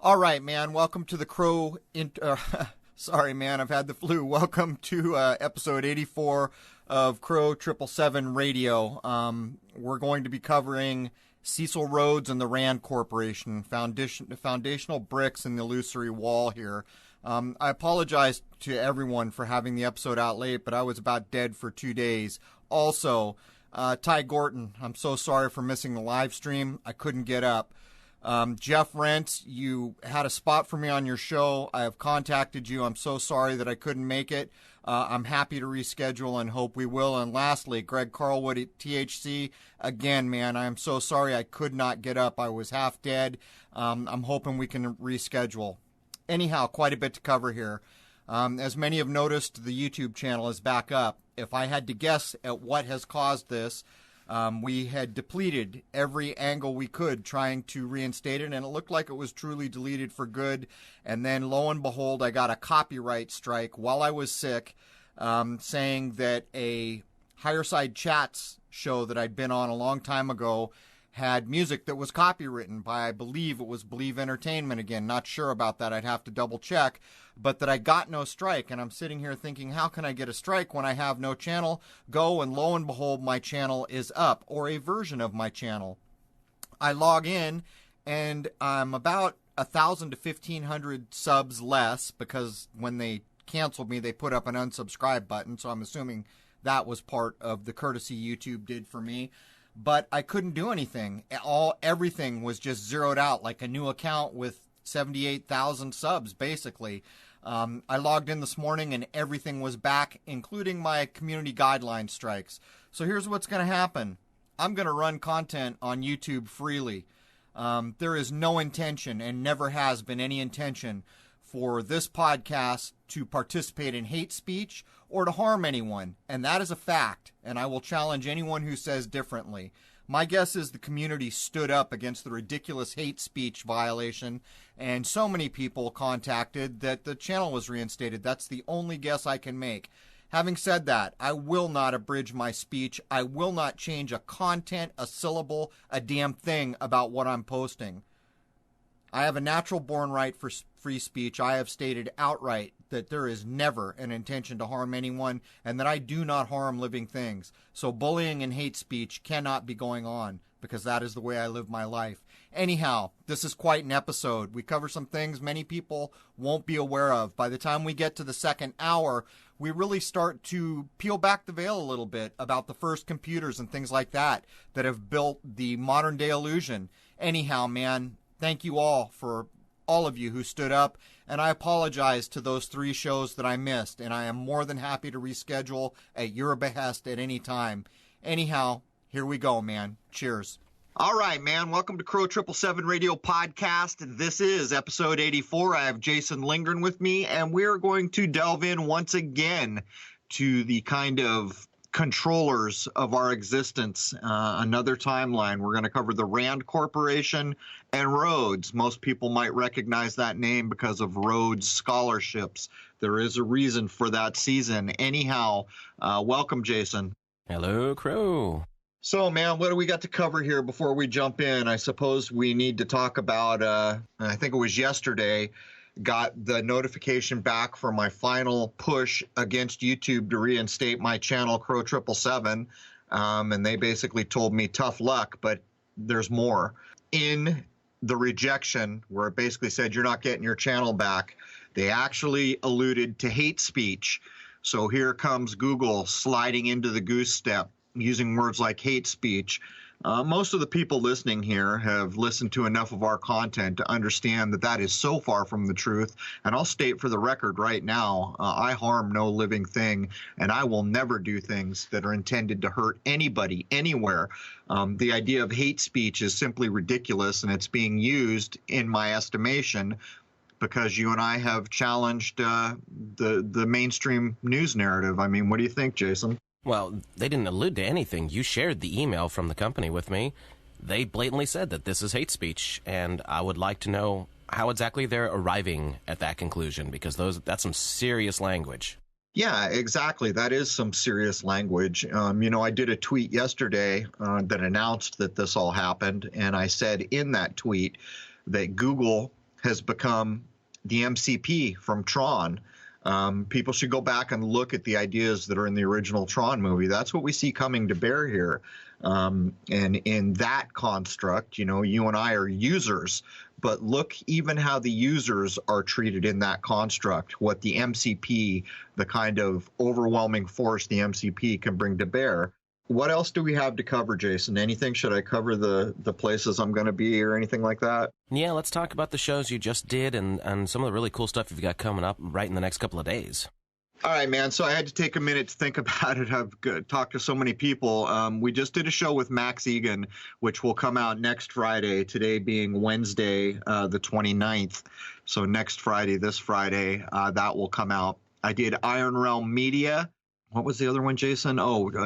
All right, man. Welcome to the Crow. Sorry, man. I've had the flu. Welcome to episode 84 of Crow 777 Radio. We're going to be covering Cecil Rhodes and the Rand Corporation, foundational bricks in the illusory wall here. I apologize to everyone for having the episode out late, but I was about dead for 2 days. Also, Ty Gorton, I'm so sorry for missing the live stream. I couldn't get up. Jeff Rentz, you had a spot for me on your show. I have contacted you. I'm so sorry that I couldn't make it. I'm happy to reschedule and hope we will. And lastly, Greg Carlwood at THC. Again, man, I'm so sorry I could not get up. I was half dead. I'm hoping we can reschedule. Anyhow, quite a bit to cover here. As many have noticed, the YouTube channel is back up. If I had to guess at what has caused this, we had depleted every angle we could trying to reinstate it, and it looked like it was truly deleted for good. And then, lo and behold, I got a copyright strike while I was sick, saying that a Higher Side Chats show that I'd been on a long time ago had music that was copywritten by, I believe it was Believe Entertainment. Again, not sure about that. I'd have to double check. But that I got no strike. And I'm sitting here thinking, how can I get a strike when I have no channel? Go, and lo and behold, my channel is up, or a version of my channel. I log in, and I'm about 1,000 to 1,500 subs less, because when they canceled me, they put up an unsubscribe button. So I'm assuming that was part of the courtesy YouTube did for me. But I couldn't do anything. Everything was just zeroed out, like a new account with 78,000 subs, basically. I logged in this morning and everything was back, including my community guideline strikes. So here's what's going to happen. I'm going to run content on YouTube freely. There is no intention, and never has been any intention, for this podcast to participate in hate speech or to harm anyone. And that is a fact, and I will challenge anyone who says differently. My guess is the community stood up against the ridiculous hate speech violation, and so many people contacted that the channel was reinstated. That's the only guess I can make. Having said that, I will not abridge my speech. I will not change a content, a syllable, a damn thing about what I'm posting. I have a natural born right for free speech. I have stated outright that there is never an intention to harm anyone, and that I do not harm living things. So bullying and hate speech cannot be going on, because that is the way I live my life. Anyhow, this is quite an episode. We cover some things many people won't be aware of. By the time we get to the second hour, we really start to peel back the veil a little bit about the first computers and things like that have built the modern day illusion. Anyhow, man, thank you all for all of you who stood up, and I apologize to those 3 shows that I missed, and I am more than happy to reschedule at your behest at any time. Anyhow, here we go, man. Cheers. All right, man. Welcome to Crow 777 Radio Podcast. This is episode 84. I have Jason Lindgren with me, and we're going to delve in once again to the kind of controllers of our existence. Another timeline. We're going to cover the Rand Corporation and Rhodes. Most people might recognize that name because of Rhodes Scholarships. There is a reason for that season. Anyhow, welcome, Jason. Hello, Crow. So, man, what do we got to cover here before we jump in? I suppose we need to talk about, I think it was yesterday, got the notification back for my final push against YouTube to reinstate my channel, Crow 777, and they basically told me tough luck, but there's more. In the rejection, where it basically said you're not getting your channel back, they actually alluded to hate speech. So here comes Google sliding into the goose step, using words like hate speech. Most of the people listening here have listened to enough of our content to understand that that is so far from the truth. And I'll state for the record right now, I harm no living thing, and I will never do things that are intended to hurt anybody, anywhere. The idea of hate speech is simply ridiculous, and it's being used, in my estimation, because you and I have challenged the mainstream news narrative. I mean, what do you think, Jason? Well, they didn't allude to anything. You shared the email from the company with me. They blatantly said that this is hate speech, and I would like to know how exactly they're arriving at that conclusion, because that's some serious language. Yeah, exactly. That is some serious language. I did a tweet yesterday that announced that this all happened, and I said in that tweet that Google has become the MCP from Tron. People should go back and look at the ideas that are in the original Tron movie. That's what we see coming to bear here. And in that construct, you and I are users, but look even how the users are treated in that construct, what the MCP, the kind of overwhelming force the MCP can bring to bear. What else do we have to cover, Jason? Anything? Should I cover the places I'm going to be or anything like that? Yeah, let's talk about the shows you just did and some of the really cool stuff you've got coming up right in the next couple of days. All right, man. So I had to take a minute to think about it. I've talked to so many people. We just did a show with Max Egan, which will come out next Friday, today being Wednesday, the 29th. So next Friday, this Friday, that will come out. I did Iron Realm Media. What was the other one, Jason?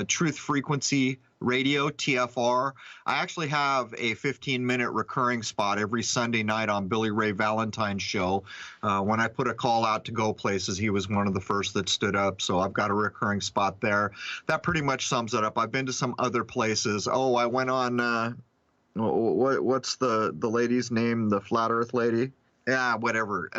Truth Frequency Radio, TFR. I actually have a 15-minute recurring spot every Sunday night on Billy Ray Valentine's show. When I put a call out to go places, he was one of the first that stood up. So I've got a recurring spot there. That pretty much sums it up. I've been to some other places. I went on, what's the lady's name? The Flat Earth lady? Yeah, whatever.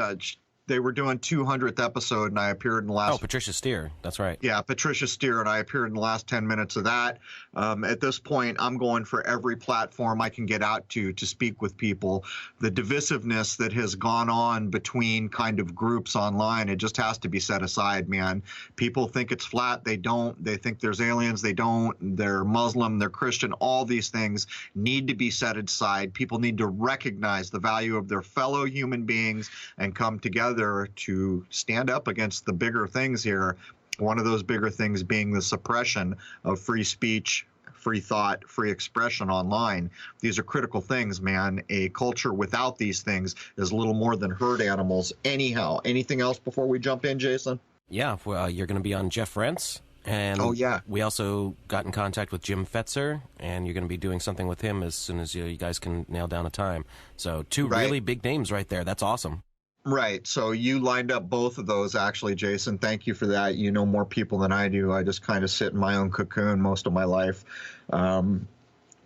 They were doing 200th episode, and I appeared in the last... Oh, Patricia Steer. That's right. Yeah, Patricia Steer, and I appeared in the last 10 minutes of that. At this point, I'm going for every platform I can get out to speak with people. The divisiveness that has gone on between kind of groups online, it just has to be set aside, man. People think it's flat. They don't. They think there's aliens. They don't. They're Muslim. They're Christian. All these things need to be set aside. People need to recognize the value of their fellow human beings and come together to stand up against the bigger things here. One of those bigger things being the suppression of free speech, free thought, free expression online. These are critical things, man. A culture without these things is little more than herd animals. Anyhow, anything else before we jump in, Jason? Yeah, well, you're going to be on Jeff Rentz. And we also got in contact with Jim Fetzer, and you're going to be doing something with him as soon as you guys can nail down a time. So two really big names right there. That's awesome. Right. So you lined up both of those, actually, Jason. Thank you for that. You know more people than I do. I just kind of sit in my own cocoon most of my life,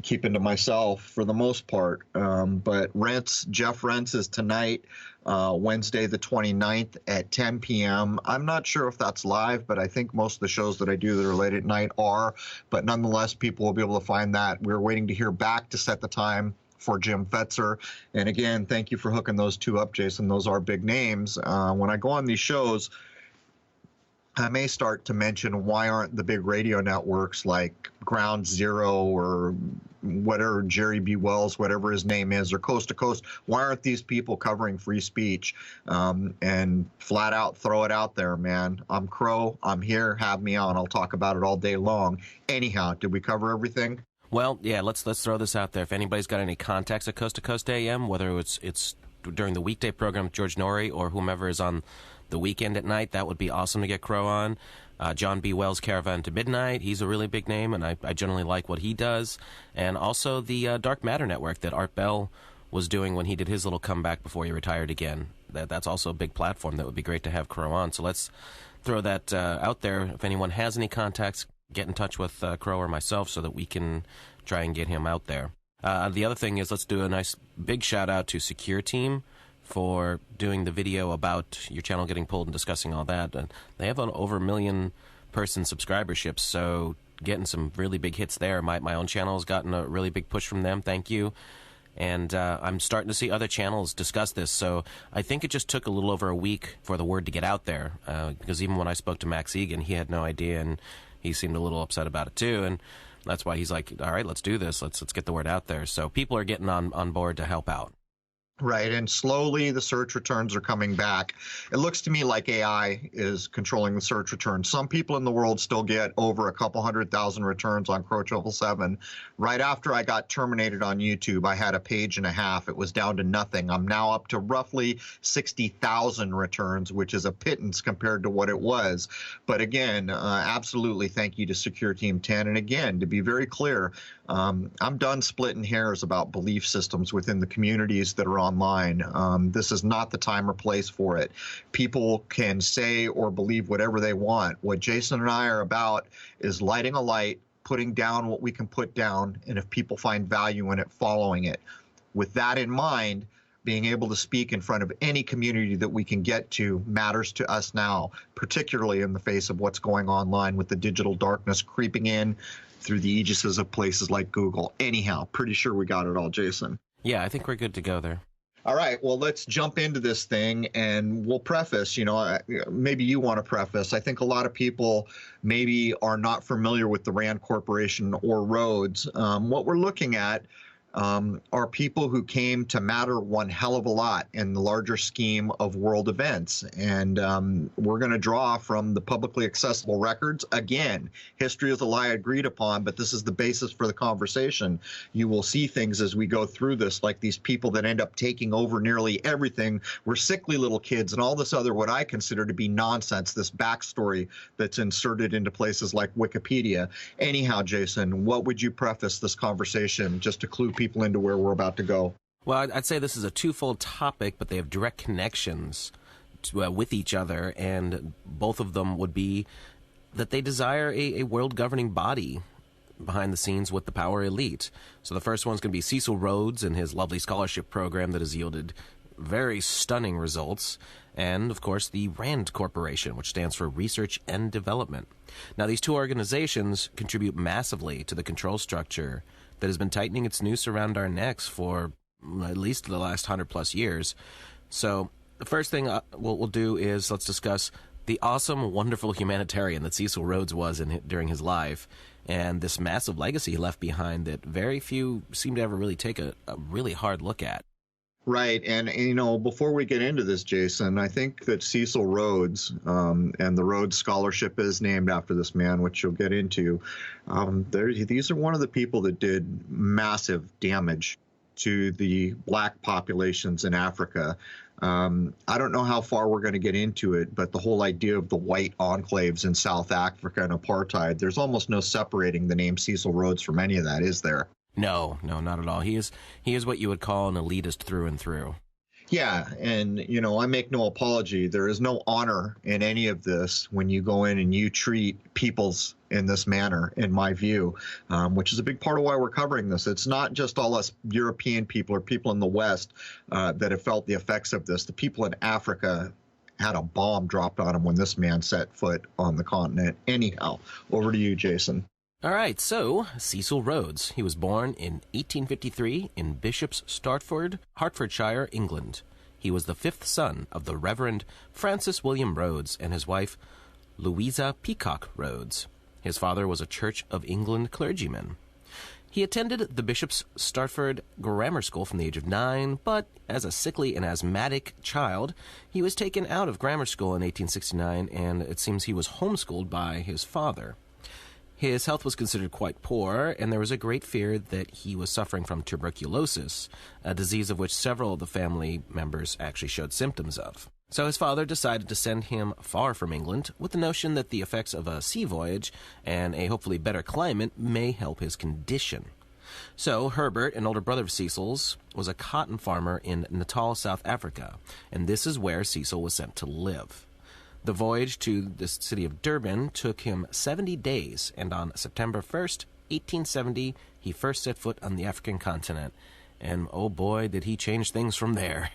keeping to myself for the most part. But Jeff Rentz is tonight, Wednesday the 29th at 10 p.m. I'm not sure if that's live, but I think most of the shows that I do that are late at night are. But nonetheless, people will be able to find that. We're waiting to hear back to set the time for Jim Fetzer. And again, thank you for hooking those two up, Jason. Those are big names. When I go on these shows, I may start to mention why aren't the big radio networks like Ground Zero or whatever, Jerry B. Wells, whatever his name is, or Coast to Coast, why aren't these people covering free speech? And flat out throw it out there, man. I'm Crow. I'm here. Have me on. I'll talk about it all day long. Anyhow, did we cover everything? Well, yeah, let's throw this out there. If anybody's got any contacts at Coast to Coast AM, whether it's during the weekday program with George Norrie or whomever is on the weekend at night, that would be awesome to get Crow on. John B. Wells' Caravan to Midnight, he's a really big name, and I generally like what he does. And also the Dark Matter Network that Art Bell was doing when he did his little comeback before he retired again. That's also a big platform that would be great to have Crow on. So let's throw that out there. If anyone has any contacts, get in touch with Crow or myself so that we can try and get him out there. The other thing is, let's do a nice big shout out to Secure Team for doing the video about your channel getting pulled and discussing all that. And they have an over 1 million person subscribership, so getting some really big hits there. My own channel has gotten a really big push from them. Thank you. And I'm starting to see other channels discuss this, so I think it just took a little over a week for the word to get out there, because even when I spoke to Max Egan, he had no idea, and he seemed a little upset about it too, and that's why he's like, all right, let's do this. Let's get the word out there. So people are getting on board to help out. Right, and slowly the search returns are coming back. It looks to me like AI is controlling the search returns. Some people in the world still get over a couple 100,000 returns on Crow 777. Right after I got terminated on YouTube, I had a page and a half. It was down to nothing. I'm now up to roughly 60,000 returns, which is a pittance compared to what it was. But again, absolutely thank you to Secure Team 10. And again, to be very clear, I'm done splitting hairs about belief systems within the communities that are online. This is not the time or place for it. People can say or believe whatever they want. What Jason and I are about is lighting a light, putting down what we can put down, and if people find value in it, following it. With that in mind, being able to speak in front of any community that we can get to matters to us now, particularly in the face of what's going online with the digital darkness creeping in through the aegises of places like Google. Anyhow, pretty sure we got it all, Jason. Yeah, I think we're good to go there. All right, well, let's jump into this thing, and we'll preface, maybe you want to preface. I think a lot of people maybe are not familiar with the Rand Corporation or Rhodes. What we're looking at are people who came to matter one hell of a lot in the larger scheme of world events. And we're going to draw from the publicly accessible records. Again, history is a lie agreed upon, but this is the basis for the conversation. You will see things as we go through this, like these people that end up taking over nearly everything were sickly little kids and all this other what I consider to be nonsense, this backstory that's inserted into places like Wikipedia. Anyhow, Jason, what would you preface this conversation just to clue people into where we're about to go? Well, I'd say this is a twofold topic, but they have direct connections with each other, and both of them would be that they desire a world governing body behind the scenes with the power elite. So the first one's going to be Cecil Rhodes and his lovely scholarship program that has yielded very stunning results, and of course the Rand Corporation, which stands for Research and Development. Now, these two organizations contribute massively to the control structure that has been tightening its noose around our necks for at least the last 100+ years. So the first thing we'll do is let's discuss the awesome, wonderful humanitarian that Cecil Rhodes was during his life, and this massive legacy he left behind that very few seem to ever really take a really hard look at. Right. And, before we get into this, Jason, I think that Cecil Rhodes and the Rhodes Scholarship is named after this man, which you'll get into. These are one of the people that did massive damage to the black populations in Africa. I don't know how far we're going to get into it, but the whole idea of the white enclaves in South Africa and apartheid, there's almost no separating the name Cecil Rhodes from any of that, is there? No, not at all. He is what you would call an elitist through and through. Yeah, and, I make no apology. There is no honor in any of this when you go in and you treat peoples in this manner, in my view, which is a big part of why we're covering this. It's not just all us European people or people in the West that have felt the effects of this. The people in Africa had a bomb dropped on them when this man set foot on the continent. Anyhow, over to you, Jason. All right, so Cecil Rhodes. He was born in 1853 in Bishop's Stortford, Hertfordshire, England. He was the fifth son of the Reverend Francis William Rhodes and his wife, Louisa Peacock Rhodes. His father was a Church of England clergyman. He attended the Bishop's Stortford Grammar School from the age of 9, but as a sickly and asthmatic child, he was taken out of grammar school in 1869, and it seems he was homeschooled by his father. His health was considered quite poor, and there was a great fear that he was suffering from tuberculosis, a disease of which several of the family members actually showed symptoms of. So his father decided to send him far from England with the notion that the effects of a sea voyage and a hopefully better climate may help his condition. So Herbert, an older brother of Cecil's, was a cotton farmer in Natal, South Africa, and this is where Cecil was sent to live. The voyage to the city of Durban took him 70 days, and on September 1st, 1870, he first set foot on the African continent. And oh boy, did he change things from there.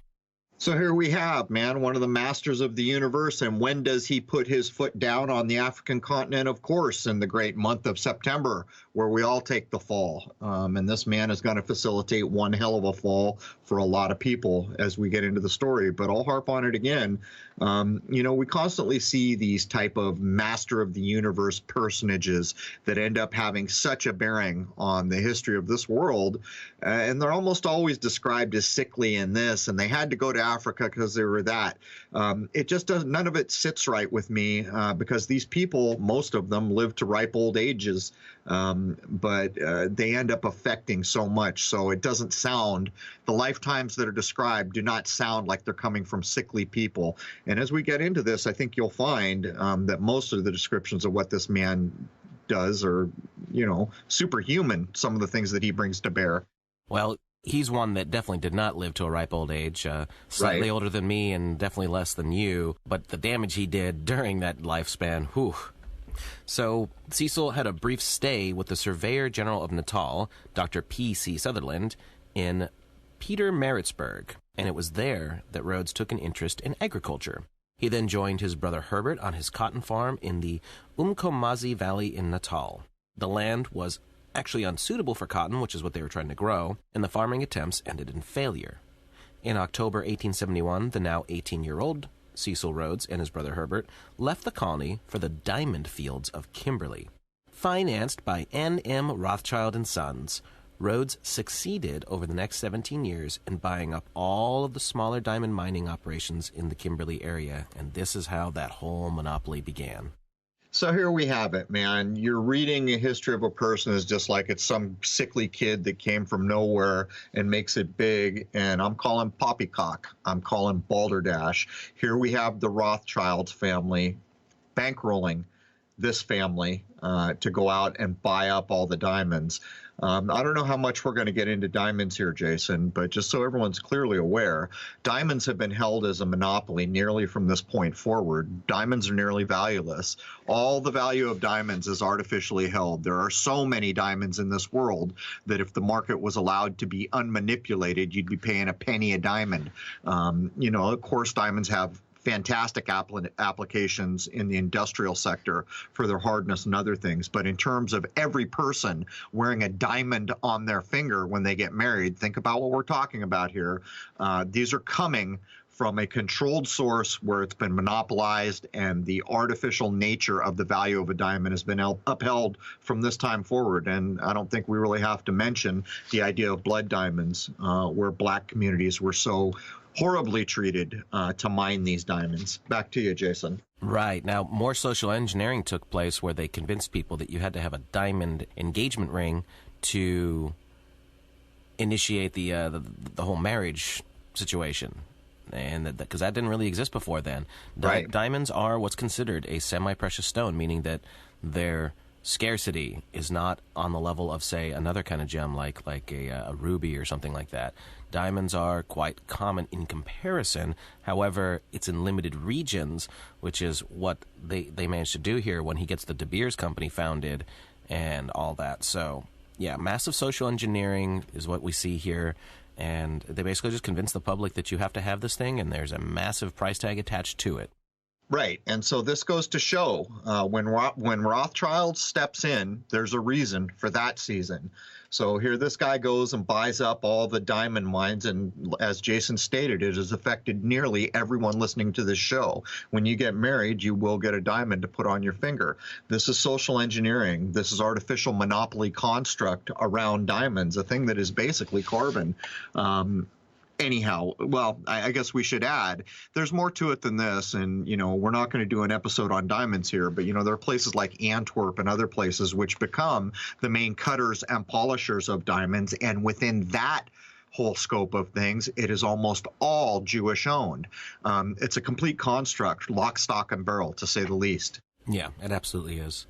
So here we have, man, one of the masters of the universe. And when does he put his foot down on the African continent? Of course, in the great month of September, where we all take the fall. And this man is going to facilitate one hell of a fall for a lot of people as we get into the story. But I'll harp on it again. We constantly see these type of master of the universe personages that end up having such a bearing on the history of this world. And they're almost always described as sickly in this, and they had to go to Africa because they were that. It just doesn't, none of it sits right with me because these people, most of them, live to ripe old ages, but they end up affecting so much. So it doesn't sound, the lifetimes that are described do not sound like they're coming from sickly people. And as we get into this, I think you'll find that most of the descriptions of what this man does are, superhuman, some of the things that he brings to bear. Well, he's one that definitely did not live to a ripe old age, slightly Right. older than me and definitely less than you, but the damage he did during that lifespan, whew. So Cecil had a brief stay with the Surveyor General of Natal, Dr. P.C. Sutherland, in Peter Maritzburg, and it was there that Rhodes took an interest in agriculture. He then joined his brother Herbert on his cotton farm in the Umkomazi Valley in Natal. The land was actually unsuitable for cotton, which is what they were trying to grow, and the farming attempts ended in failure. In October 1871, the now 18-year-old Cecil Rhodes and his brother Herbert left the colony for the diamond fields of Kimberley. Financed by N.M. Rothschild and Sons, Rhodes succeeded over the next 17 years in buying up all of the smaller diamond mining operations in the Kimberley area, and this is how that whole monopoly began. So here we have it, man. You're reading a history of a person as just like it's some sickly kid that came from nowhere and makes it big, and I'm calling poppycock. I'm calling balderdash. Here we have the Rothschild family bankrolling this family to go out and buy up all the diamonds. I don't know how much we're going to get into diamonds here, Jason, but just so everyone's clearly aware, diamonds have been held as a monopoly nearly from this point forward. Diamonds are nearly valueless. All the value of diamonds is artificially held. There are so many diamonds in this world that if the market was allowed to be unmanipulated, you'd be paying a penny a diamond. Of course, diamonds have fantastic applications in the industrial sector for their hardness and other things. But in terms of every person wearing a diamond on their finger when they get married, think about what we're talking about here. These are coming from a controlled source where it's been monopolized, and the artificial nature of the value of a diamond has been upheld from this time forward. And I don't think we really have to mention the idea of blood diamonds, where black communities were so horribly treated to mine these diamonds. Back to you, Jason. Right. Now, more social engineering took place where they convinced people that you had to have a diamond engagement ring to initiate the whole marriage situation. And because that didn't really exist before then. Right. Diamonds are what's considered a semi-precious stone, meaning that their scarcity is not on the level of, say, another kind of gem like a ruby or something like that. Diamonds are quite common in comparison. However, it's in limited regions, which is what they managed to do here when he gets the De Beers Company founded and all that. So, yeah, massive social engineering is what we see here. And they basically just convince the public that you have to have this thing, and there's a massive price tag attached to it. Right. And so this goes to show when Rothschild steps in, there's a reason for that season. So here this guy goes and buys up all the diamond mines. And as Jason stated, it has affected nearly everyone listening to this show. When you get married, you will get a diamond to put on your finger. This is social engineering. This is artificial monopoly construct around diamonds, a thing that is basically carbon. Anyhow, well, I guess we should add, there's more to it than this. And, we're not going to do an episode on diamonds here, but, there are places like Antwerp and other places which become the main cutters and polishers of diamonds. And within that whole scope of things, it is almost all Jewish owned. It's a complete construct, lock, stock, and barrel, to say the least. Yeah, it absolutely is.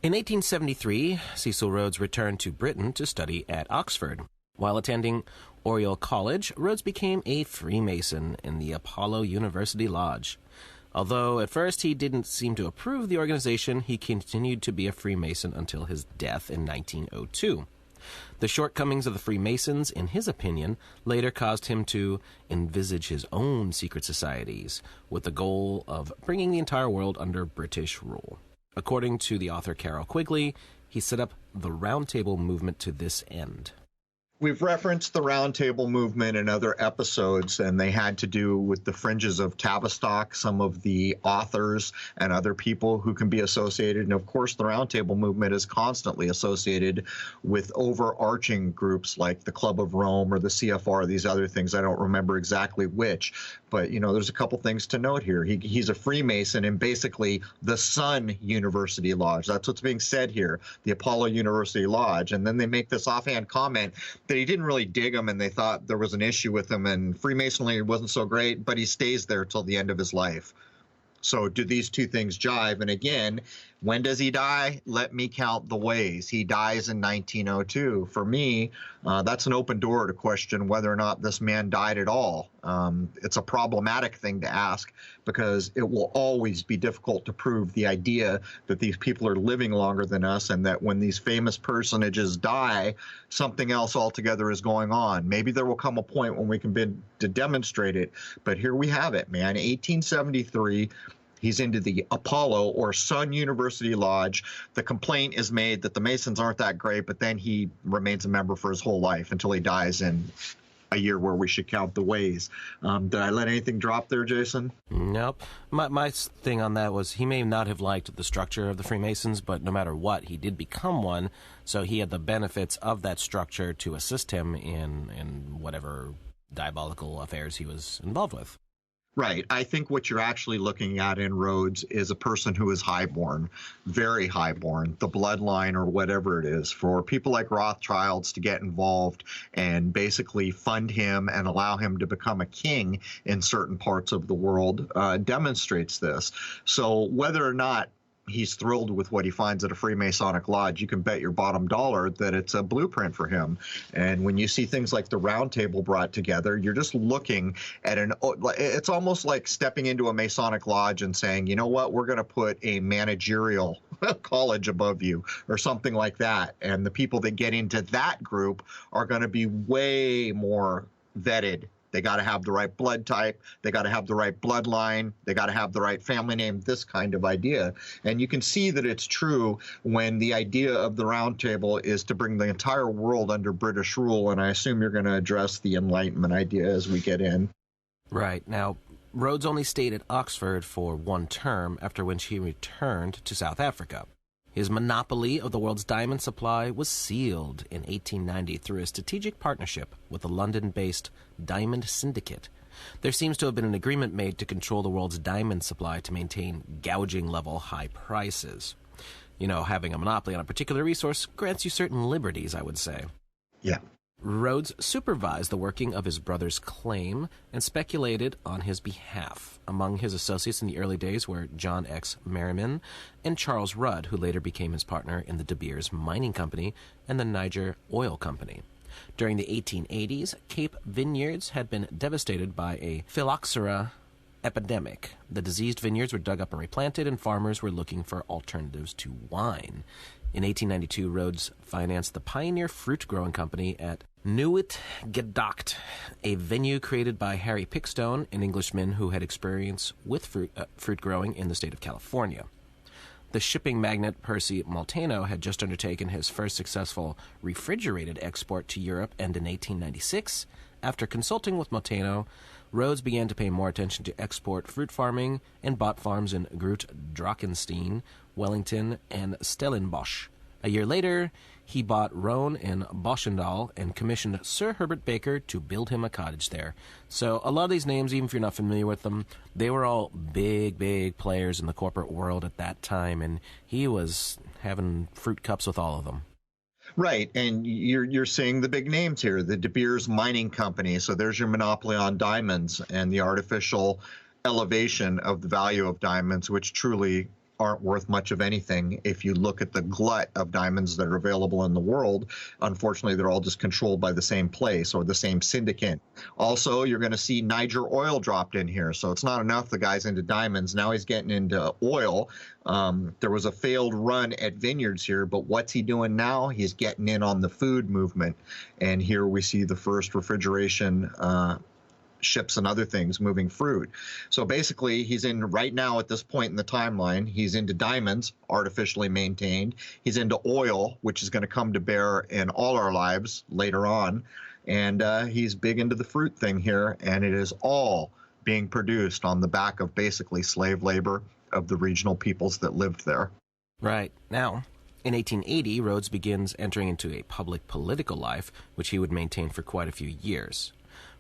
In 1873, Cecil Rhodes returned to Britain to study at Oxford. While attending Oriel College, Rhodes became a Freemason in the Apollo University Lodge. Although at first he didn't seem to approve the organization, he continued to be a Freemason until his death in 1902. The shortcomings of the Freemasons, in his opinion, later caused him to envisage his own secret societies, with the goal of bringing the entire world under British rule. According to the author Carol Quigley, he set up the Round Table movement to this end. We've referenced the Round Table movement in other episodes, and they had to do with the fringes of Tavistock, some of the authors and other people who can be associated. And of course, the Round Table movement is constantly associated with overarching groups like the Club of Rome or the CFR, these other things. I don't remember exactly which, but there's a couple things to note here. He's a Freemason in basically the Sun University Lodge. That's what's being said here, the Apollo University Lodge. And then they make this offhand comment that he didn't really dig him, and they thought there was an issue with him, and Freemasonry wasn't so great, but he stays there till the end of his life. So do these two things jive? And again, when does he die? Let me count the ways. He dies in 1902. For me, that's an open door to question whether or not this man died at all. It's a problematic thing to ask because it will always be difficult to prove the idea that these people are living longer than us and that when these famous personages die, something else altogether is going on. Maybe there will come a point when we can begin to demonstrate it, but here we have it, man. 1873. He's into the Apollo or Sun University Lodge. The complaint is made that the Masons aren't that great, but then he remains a member for his whole life until he dies in a year where we should count the ways. Did I let anything drop there, Jason? Nope. My thing on that was he may not have liked the structure of the Freemasons, but no matter what, he did become one, so he had the benefits of that structure to assist him in whatever diabolical affairs he was involved with. Right. I think what you're actually looking at in Rhodes is a person who is highborn, very highborn, the bloodline or whatever it is. For people like Rothschilds to get involved and basically fund him and allow him to become a king in certain parts of the world demonstrates this. So whether or not he's thrilled with what he finds at a Freemasonic lodge, you can bet your bottom dollar that it's a blueprint for him. And when you see things like the Round Table brought together, you're just looking at it's almost like stepping into a Masonic lodge and saying, you know what, we're going to put a managerial college above you or something like that. And the people that get into that group are going to be way more vetted. They got to have the right blood type. They got to have the right bloodline. They got to have the right family name, this kind of idea. And you can see that it's true when the idea of the Round Table is to bring the entire world under British rule. And I assume you're going to address the Enlightenment idea as we get in. Right. Now, Rhodes only stayed at Oxford for one term, after which he returned to South Africa. His monopoly of the world's diamond supply was sealed in 1890 through a strategic partnership with the London-based Diamond Syndicate. There seems to have been an agreement made to control the world's diamond supply to maintain gouging-level high prices. You know, having a monopoly on a particular resource grants you certain liberties, I would say. Yeah. Rhodes supervised the working of his brother's claim and speculated on his behalf. Among his associates in the early days were John X. Merriman and Charles Rudd, who later became his partner in the De Beers Mining Company and the Niger Oil Company. During the 1880s, Cape vineyards had been devastated by a phylloxera epidemic. The diseased vineyards were dug up and replanted, and farmers were looking for alternatives to wine. In 1892, Rhodes financed the Pioneer Fruit Growing Company at Nieuwit Gedacht, a venue created by Harry Pickstone, an Englishman who had experience with fruit growing in the state of California. The shipping magnate Percy Molteno had just undertaken his first successful refrigerated export to Europe, and in 1896, after consulting with Molteno, Rhodes began to pay more attention to export fruit farming and bought farms in Groot Drakenstein, Wellington, and Stellenbosch. A year later, he bought Roan in Boschendal and commissioned Sir Herbert Baker to build him a cottage there. So a lot of these names, even if you're not familiar with them, they were all big players in the corporate world at that time, and he was having fruit cups with all of them. Right, and you're seeing the big names here, the De Beers Mining Company. So there's your monopoly on diamonds and the artificial elevation of the value of diamonds, which truly aren't worth much of anything if you look at the glut of diamonds that are available in the world. Unfortunately, they're all just controlled by the same place or the same syndicate. Also, you're going to see Niger Oil dropped in here. So it's not enough the guy's into diamonds. Now he's getting into oil. There was a failed run at vineyards here, but what's he doing now? He's getting in on the food movement. And here we see the first refrigeration ships and other things moving fruit. So basically, he's in right now at this point in the timeline, he's into diamonds, artificially maintained. He's into oil, which is going to come to bear in all our lives later on. And he's big into the fruit thing here, and it is all being produced on the back of basically slave labor of the regional peoples that lived there. Right. Now, in 1880, Rhodes begins entering into a public political life, which he would maintain for quite a few years.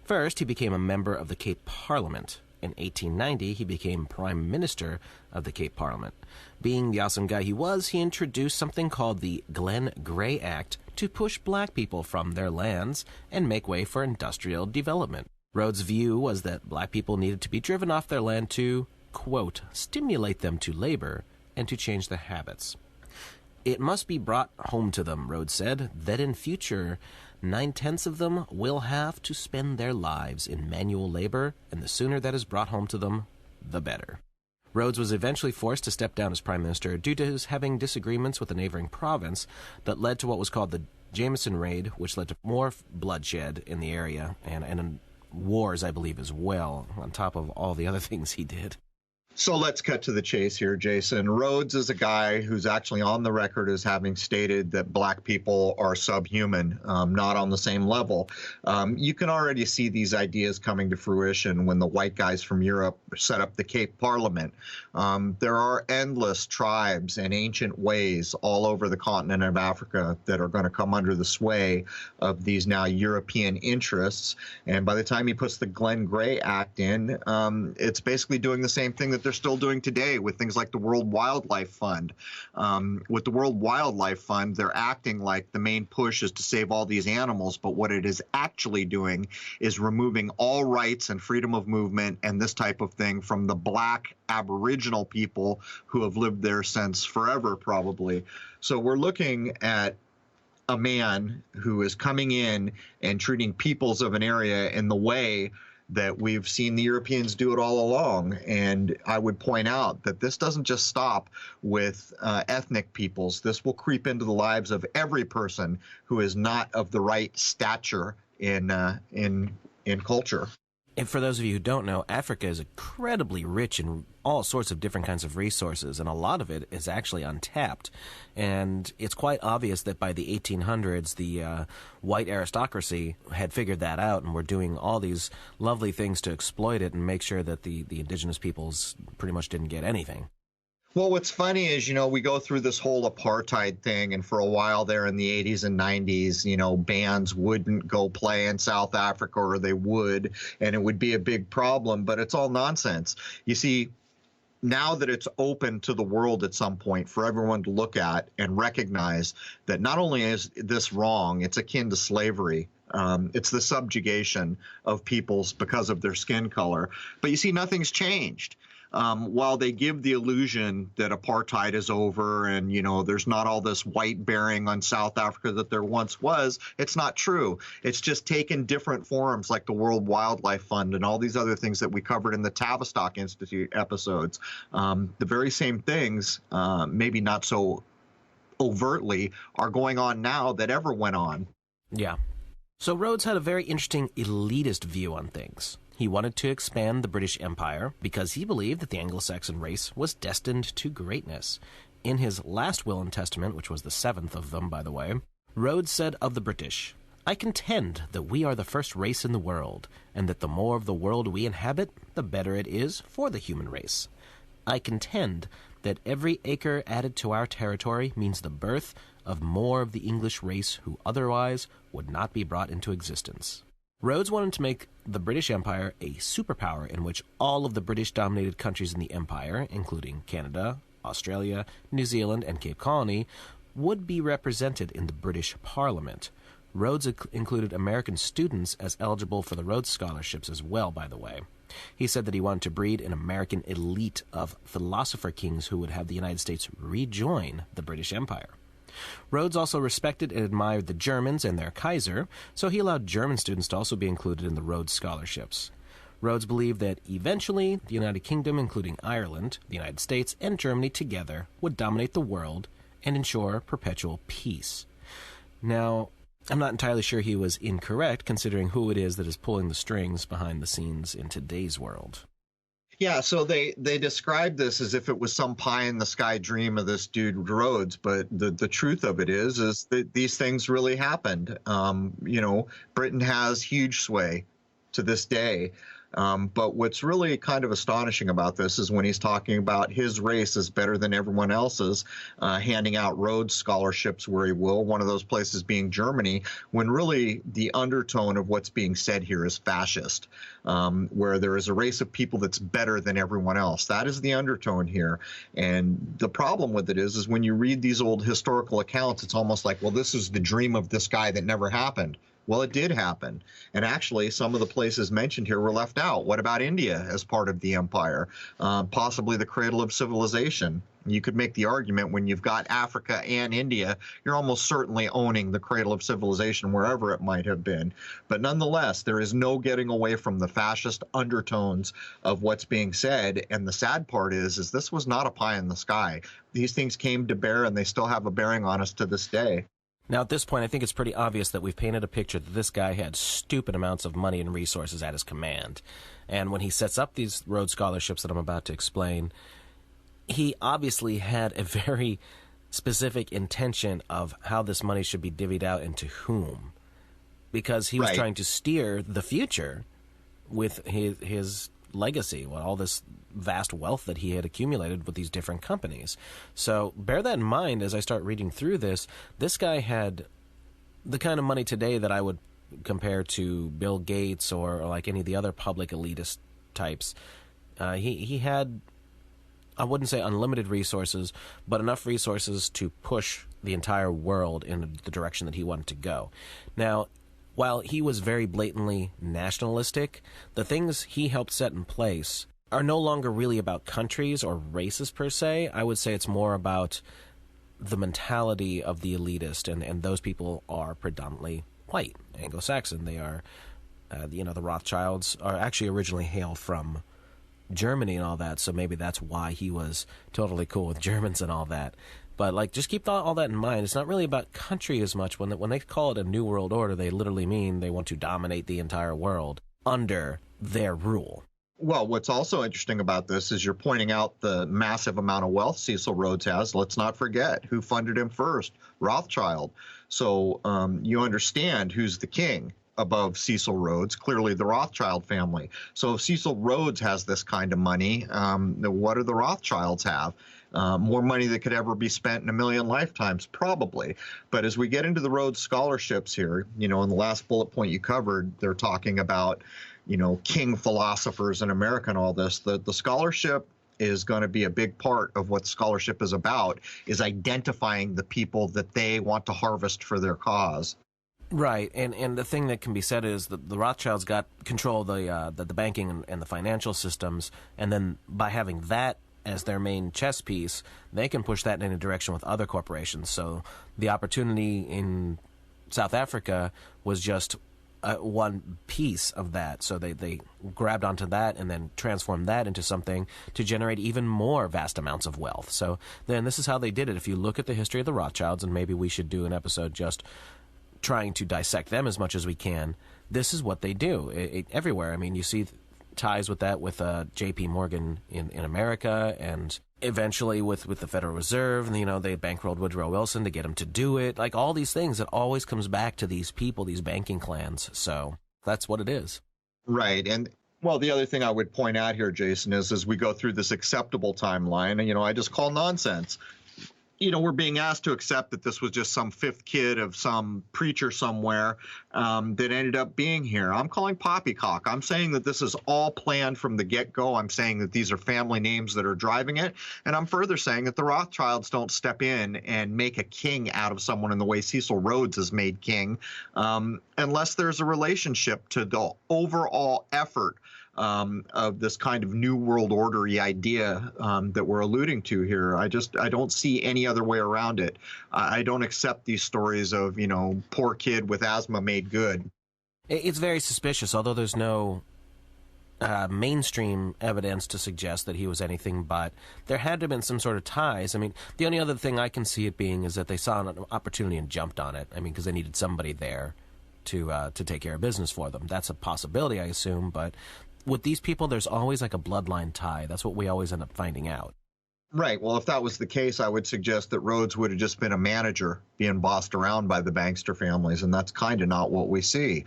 First, he became a member of the Cape Parliament. In 1890, he became Prime Minister of the Cape Parliament. Being the awesome guy he was, he introduced something called the Glenn Gray Act to push black people from their lands and make way for industrial development. Rhodes' view was that black people needed to be driven off their land to quote, stimulate them to labor and to change their habits. It must be brought home to them, Rhodes said, that in future 9/10 of them will have to spend their lives in manual labor, and the sooner that is brought home to them, the better. Rhodes was eventually forced to step down as prime minister due to his having disagreements with a neighboring province that led to what was called the Jameson Raid, which led to more bloodshed in the area and wars, I believe, as well, on top of all the other things he did. So let's cut to the chase here, Jason. Rhodes is a guy who's actually on the record as having stated that black people are subhuman, not on the same level. You can already see these ideas coming to fruition when the white guys from Europe set up the Cape Parliament. There are endless tribes and ancient ways all over the continent of Africa that are going to come under the sway of these now European interests. And by the time he puts the Glenn Gray Act in, it's basically doing the same thing that they're still doing today with things like the World Wildlife Fund. With the World Wildlife Fund, they're acting like the main push is to save all these animals, but what it is actually doing is removing all rights and freedom of movement and this type of thing from the black Aboriginal people who have lived there since forever, probably. So we're looking at a man who is coming in and treating peoples of an area in the way that we've seen the Europeans do it all along. And I would point out that this doesn't just stop with ethnic peoples. This will creep into the lives of every person who is not of the right stature in culture. And for those of you who don't know, Africa is incredibly rich in all sorts of different kinds of resources, and a lot of it is actually untapped. And it's quite obvious that by the 1800s, the white aristocracy had figured that out and were doing all these lovely things to exploit it and make sure that the indigenous peoples pretty much didn't get anything. Well, what's funny is, we go through this whole apartheid thing, and for a while there in the 80s and 90s, bands wouldn't go play in South Africa, or they would, and it would be a big problem, but it's all nonsense. You see, now that it's open to the world at some point for everyone to look at and recognize that not only is this wrong, it's akin to slavery. It's the subjugation of peoples because of their skin color. But you see, nothing's changed. While they give the illusion that apartheid is over and, there's not all this white bearing on South Africa that there once was, it's not true. It's just taken different forms like the World Wildlife Fund and all these other things that we covered in the Tavistock Institute episodes. The very same things, maybe not so overtly, are going on now that ever went on. Yeah. So Rhodes had a very interesting elitist view on things. He wanted to expand the British Empire because he believed that the Anglo-Saxon race was destined to greatness. In his last will and testament, which was the 7th of them, by the way, Rhodes said of the British, "I contend that we are the first race in the world, and that the more of the world we inhabit, the better it is for the human race. I contend that every acre added to our territory means the birth of more of the English race who otherwise would not be brought into existence." Rhodes wanted to make the British Empire a superpower in which all of the British-dominated countries in the empire, including Canada, Australia, New Zealand, and Cape Colony, would be represented in the British Parliament. Rhodes included American students as eligible for the Rhodes Scholarships as well, by the way. He said that he wanted to breed an American elite of philosopher kings who would have the United States rejoin the British Empire. Rhodes also respected and admired the Germans and their Kaiser, so he allowed German students to also be included in the Rhodes Scholarships. Rhodes believed that eventually the United Kingdom, including Ireland, the United States, and Germany together, would dominate the world and ensure perpetual peace. Now, I'm not entirely sure he was incorrect, considering who it is that is pulling the strings behind the scenes in today's world. Yeah, so they describe this as if it was some pie-in-the-sky dream of this dude Rhodes, but the truth of it is that these things really happened. Britain has huge sway to this day. But what's really kind of astonishing about this is when he's talking about his race is better than everyone else's, handing out Rhodes scholarships where he will, one of those places being Germany, when really the undertone of what's being said here is fascist, where there is a race of people that's better than everyone else. That is the undertone here. And the problem with it is when you read these old historical accounts, it's almost like, well, this is the dream of this guy that never happened. Well, it did happen. And actually, some of the places mentioned here were left out. What about India as part of the empire? Possibly the cradle of civilization. You could make the argument when you've got Africa and India, you're almost certainly owning the cradle of civilization wherever it might have been. But nonetheless, there is no getting away from the fascist undertones of what's being said. And the sad part is this was not a pie in the sky. These things came to bear, and they still have a bearing on us to this day. Now, at this point, I think it's pretty obvious that we've painted a picture that this guy had stupid amounts of money and resources at his command. And when he sets up these Rhodes Scholarships that I'm about to explain, he obviously had a very specific intention of how this money should be divvied out and to whom. Because he was trying to steer the future with his legacy, with all this vast wealth that he had accumulated with these different companies. So bear that in mind as I start reading through this. This guy had the kind of money today that I would compare to Bill Gates or like any of the other public elitist types. He had, I wouldn't say unlimited resources, but enough resources to push the entire world in the direction that he wanted to go. Now, while he was very blatantly nationalistic, the things he helped set in place are no longer really about countries or races per se. I would say it's more about the mentality of the elitist, and those people are predominantly white, Anglo-Saxon. They are, the Rothschilds are actually originally hail from Germany and all that, so maybe that's why he was totally cool with Germans and all that. But just keep all that in mind. It's not really about country as much. When they call it a New World Order, they literally mean they want to dominate the entire world under their rule. Well, what's also interesting about this is you're pointing out the massive amount of wealth Cecil Rhodes has. Let's not forget who funded him first, Rothschild. So you understand who's the king above Cecil Rhodes, clearly the Rothschild family. So if Cecil Rhodes has this kind of money, what do the Rothschilds have? More money that could ever be spent in a million lifetimes, probably. But as we get into the Rhodes Scholarships here, in the last bullet point you covered, they're talking about, king philosophers in America and all this. The scholarship is going to be a big part of what scholarship is about, is identifying the people that they want to harvest for their cause. Right, and the thing that can be said is that the Rothschilds got control of the banking and the financial systems, and then by having that as their main chess piece, they can push that in a direction with other corporations. So the opportunity in South Africa was just one piece of that. So they grabbed onto that and then transformed that into something to generate even more vast amounts of wealth. So then this is how they did it. If you look at the history of the Rothschilds, and maybe we should do an episode just trying to dissect them as much as we can, this is what they do everywhere. I mean, you see ties with that with J.P. Morgan in America, and eventually with the Federal Reserve, and they bankrolled Woodrow Wilson to get him to do it. Like all these things, it always comes back to these people, these banking clans. So that's what it is. Right. And well, the other thing I would point out here, Jason, is as we go through this acceptable timeline, I just call nonsense. We're being asked to accept that this was just some fifth kid of some preacher somewhere that ended up being here. I'm calling poppycock. I'm saying that this is all planned from the get-go. I'm saying that these are family names that are driving it. And I'm further saying that the Rothschilds don't step in and make a king out of someone in the way Cecil Rhodes is made king, unless there's a relationship to the overall effort of this kind of new world order-y idea that we're alluding to here. I don't see any other way around it. I don't accept these stories of, poor kid with asthma made good. It's very suspicious, although there's no mainstream evidence to suggest that he was anything but. There had to have been some sort of ties. I mean, the only other thing I can see it being is that they saw an opportunity and jumped on it. I mean, because they needed somebody there to take care of business for them. That's a possibility, I assume, but with these people, there's always like a bloodline tie. That's what we always end up finding out. Right. Well, if that was the case, I would suggest that Rhodes would have just been a manager being bossed around by the bankster families, and that's kind of not what we see.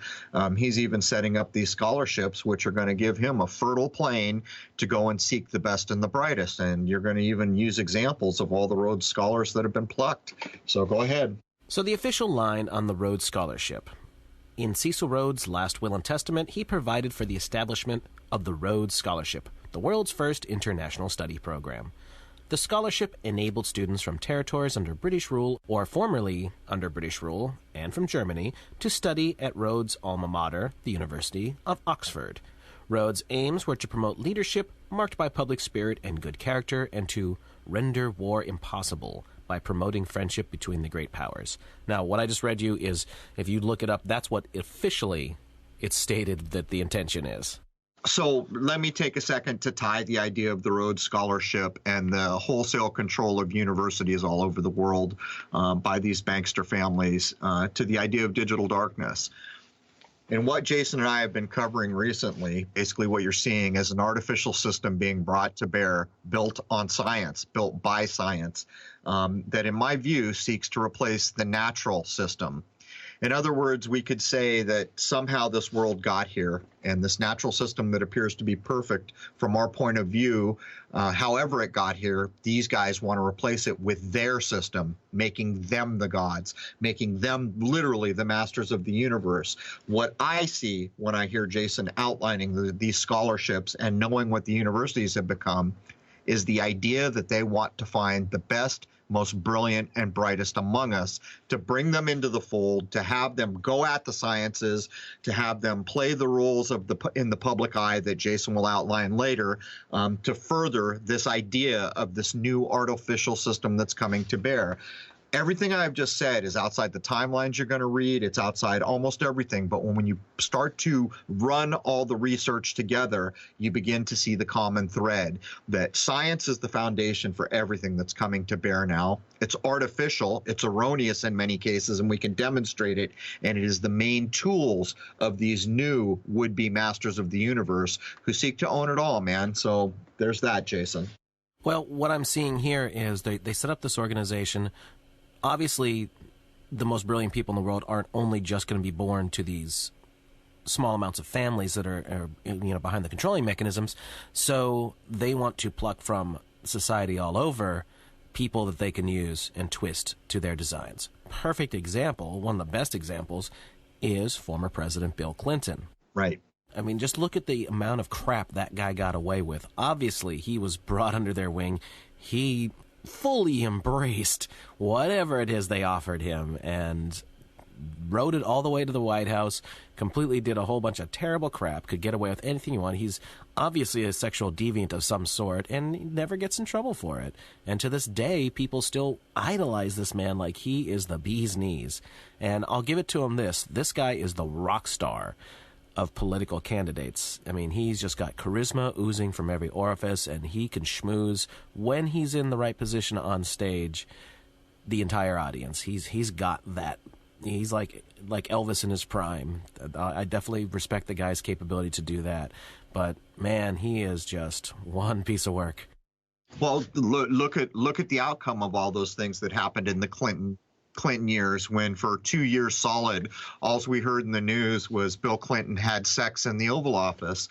He's even setting up these scholarships, which are going to give him a fertile plain to go and seek the best and the brightest, and you're going to even use examples of all the Rhodes Scholars that have been plucked. So go ahead. So the official line on the Rhodes Scholarship. In Cecil Rhodes' last will and testament, he provided for the establishment of the Rhodes Scholarship, the world's first international study program. The scholarship enabled students from territories under British rule or formerly under British rule and from Germany to study at Rhodes' alma mater, the University of Oxford. Rhodes' aims were to promote leadership marked by public spirit and good character and to render war impossible by promoting friendship between the great powers. Now, what I just read you is, if you look it up, that's what officially it's stated that the intention is. So let me take a second to tie the idea of the Rhodes Scholarship and the wholesale control of universities all over the world by these bankster families to the idea of digital darkness. And what Jason and I have been covering recently, basically what you're seeing is an artificial system being brought to bear, built on science, built by science, that in my view seeks to replace the natural system. In other words, we could say that somehow this world got here, and this natural system that appears to be perfect from our point of view, however it got here, these guys want to replace it with their system, making them the gods, making them literally the masters of the universe. What I see when I hear Jason outlining these scholarships and knowing what the universities have become is the idea that they want to find the best, most brilliant and brightest among us, to bring them into the fold, to have them go at the sciences, to have them play the roles of in the public eye that Jason will outline later, to further this idea of this new artificial system that's coming to bear. Everything I've just said is outside the timelines you're going to read. It's outside almost everything. But when you start to run all the research together, you begin to see the common thread that science is the foundation for everything that's coming to bear now. It's artificial. It's erroneous in many cases, and we can demonstrate it. And it is the main tools of these new would-be masters of the universe who seek to own it all, man. So there's that, Jason. Well, what I'm seeing here is they set up this organization. Obviously, the most brilliant people in the world aren't only just going to be born to these small amounts of families that are behind the controlling mechanisms. So they want to pluck from society all over people that they can use and twist to their designs. Perfect example, one of the best examples, is former President Bill Clinton. Right. I mean, just look at the amount of crap that guy got away with. Obviously, he was brought under their wing. He fully embraced whatever it is they offered him and rode it all the way to the White House, completely did a whole bunch of terrible crap, could get away with anything you want. He's obviously a sexual deviant of some sort and he never gets in trouble for it. And to this day, people still idolize this man like he is the bee's knees. And I'll give it to him this guy is the rock star of political candidates. I mean, he's just got charisma oozing from every orifice, and he can schmooze when he's in the right position on stage the entire audience. He's got that. He's like Elvis in his prime. I definitely respect the guy's capability to do that. But man, he is just one piece of work. Well, look at the outcome of all those things that happened in the Clinton years, when for 2 years solid, all we heard in the news was Bill Clinton had sex in the Oval Office.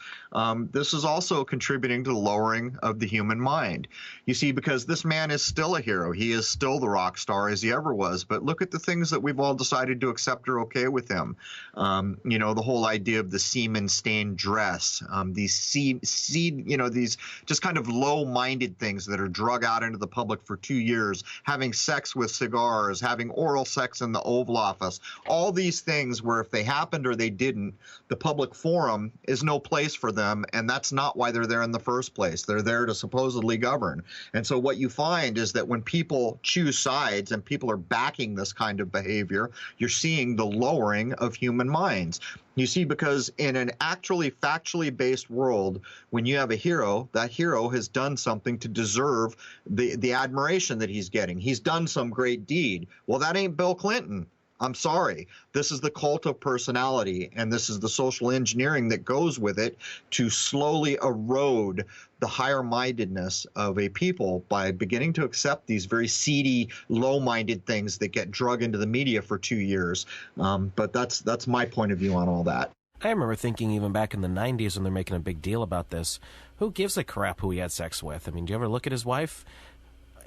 This is also contributing to the lowering of the human mind. You see, because this man is still a hero. He is still the rock star as he ever was. But look at the things that we've all decided to accept are okay with him. The whole idea of the semen-stained dress, these these just kind of low-minded things that are drug out into the public for 2 years, having sex with cigars, having oral sex in the Oval Office, all these things where if they happened or they didn't, the public forum is no place for them, and that's not why they're there in the first place. They're there to supposedly govern. And so what you find is that when people choose sides and people are backing this kind of behavior, you're seeing the lowering of human minds. You see, because in an actually factually based world, when you have a hero, that hero has done something to deserve the admiration that he's getting. He's done some great deed. Well, that ain't Bill Clinton. I'm sorry. This is the cult of personality, and this is the social engineering that goes with it to slowly erode the higher-mindedness of a people by beginning to accept these very seedy, low-minded things that get drug into the media for 2 years. But that's my point of view on all that. I remember thinking even back in the 90s when they're making a big deal about this, who gives a crap who he had sex with? I mean, do you ever look at his wife?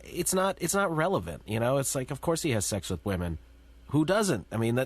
It's not relevant, you know? It's like, of course he has sex with women. Who doesn't? I mean,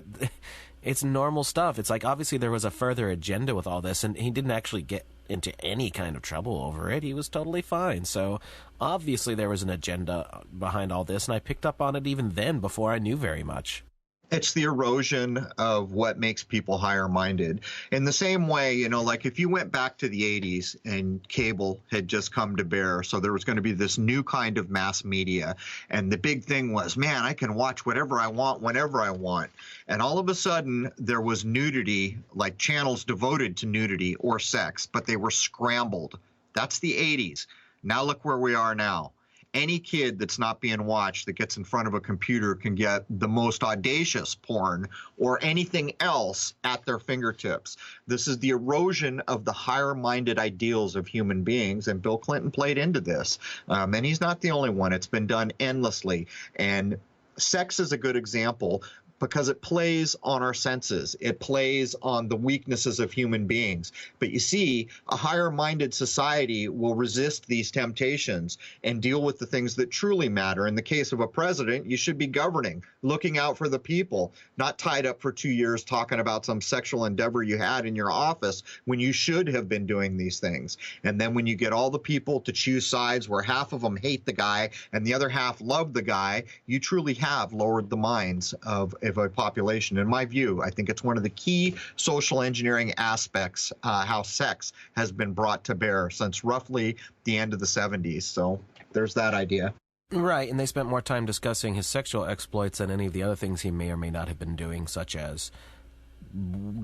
It's normal stuff. It's like, obviously there was a further agenda with all this, and he didn't actually get into any kind of trouble over it. He was totally fine. So obviously there was an agenda behind all this, and I picked up on it even then before I knew very much. It's the erosion of what makes people higher minded. In the same way, like if you went back to the 80s and cable had just come to bear, so there was going to be this new kind of mass media. And the big thing was, man, I can watch whatever I want, whenever I want. And all of a sudden, there was nudity, like channels devoted to nudity or sex, but they were scrambled. That's the 80s. Now look where we are now. Any kid that's not being watched that gets in front of a computer can get the most audacious porn or anything else at their fingertips. This is the erosion of the higher-minded ideals of human beings, and Bill Clinton played into this. And he's not the only one. It's been done endlessly. And sex is a good example, because it plays on our senses. It plays on the weaknesses of human beings. But you see, a higher-minded society will resist these temptations and deal with the things that truly matter. In the case of a president, you should be governing, looking out for the people, not tied up for 2 years talking about some sexual endeavor you had in your office when you should have been doing these things. And then when you get all the people to choose sides where half of them hate the guy and the other half love the guy, you truly have lowered the minds of a population. In my view, I think it's one of the key social engineering aspects, how sex has been brought to bear since roughly the end of the 70s. So there's that idea. Right, and they spent more time discussing his sexual exploits than any of the other things he may or may not have been doing, such as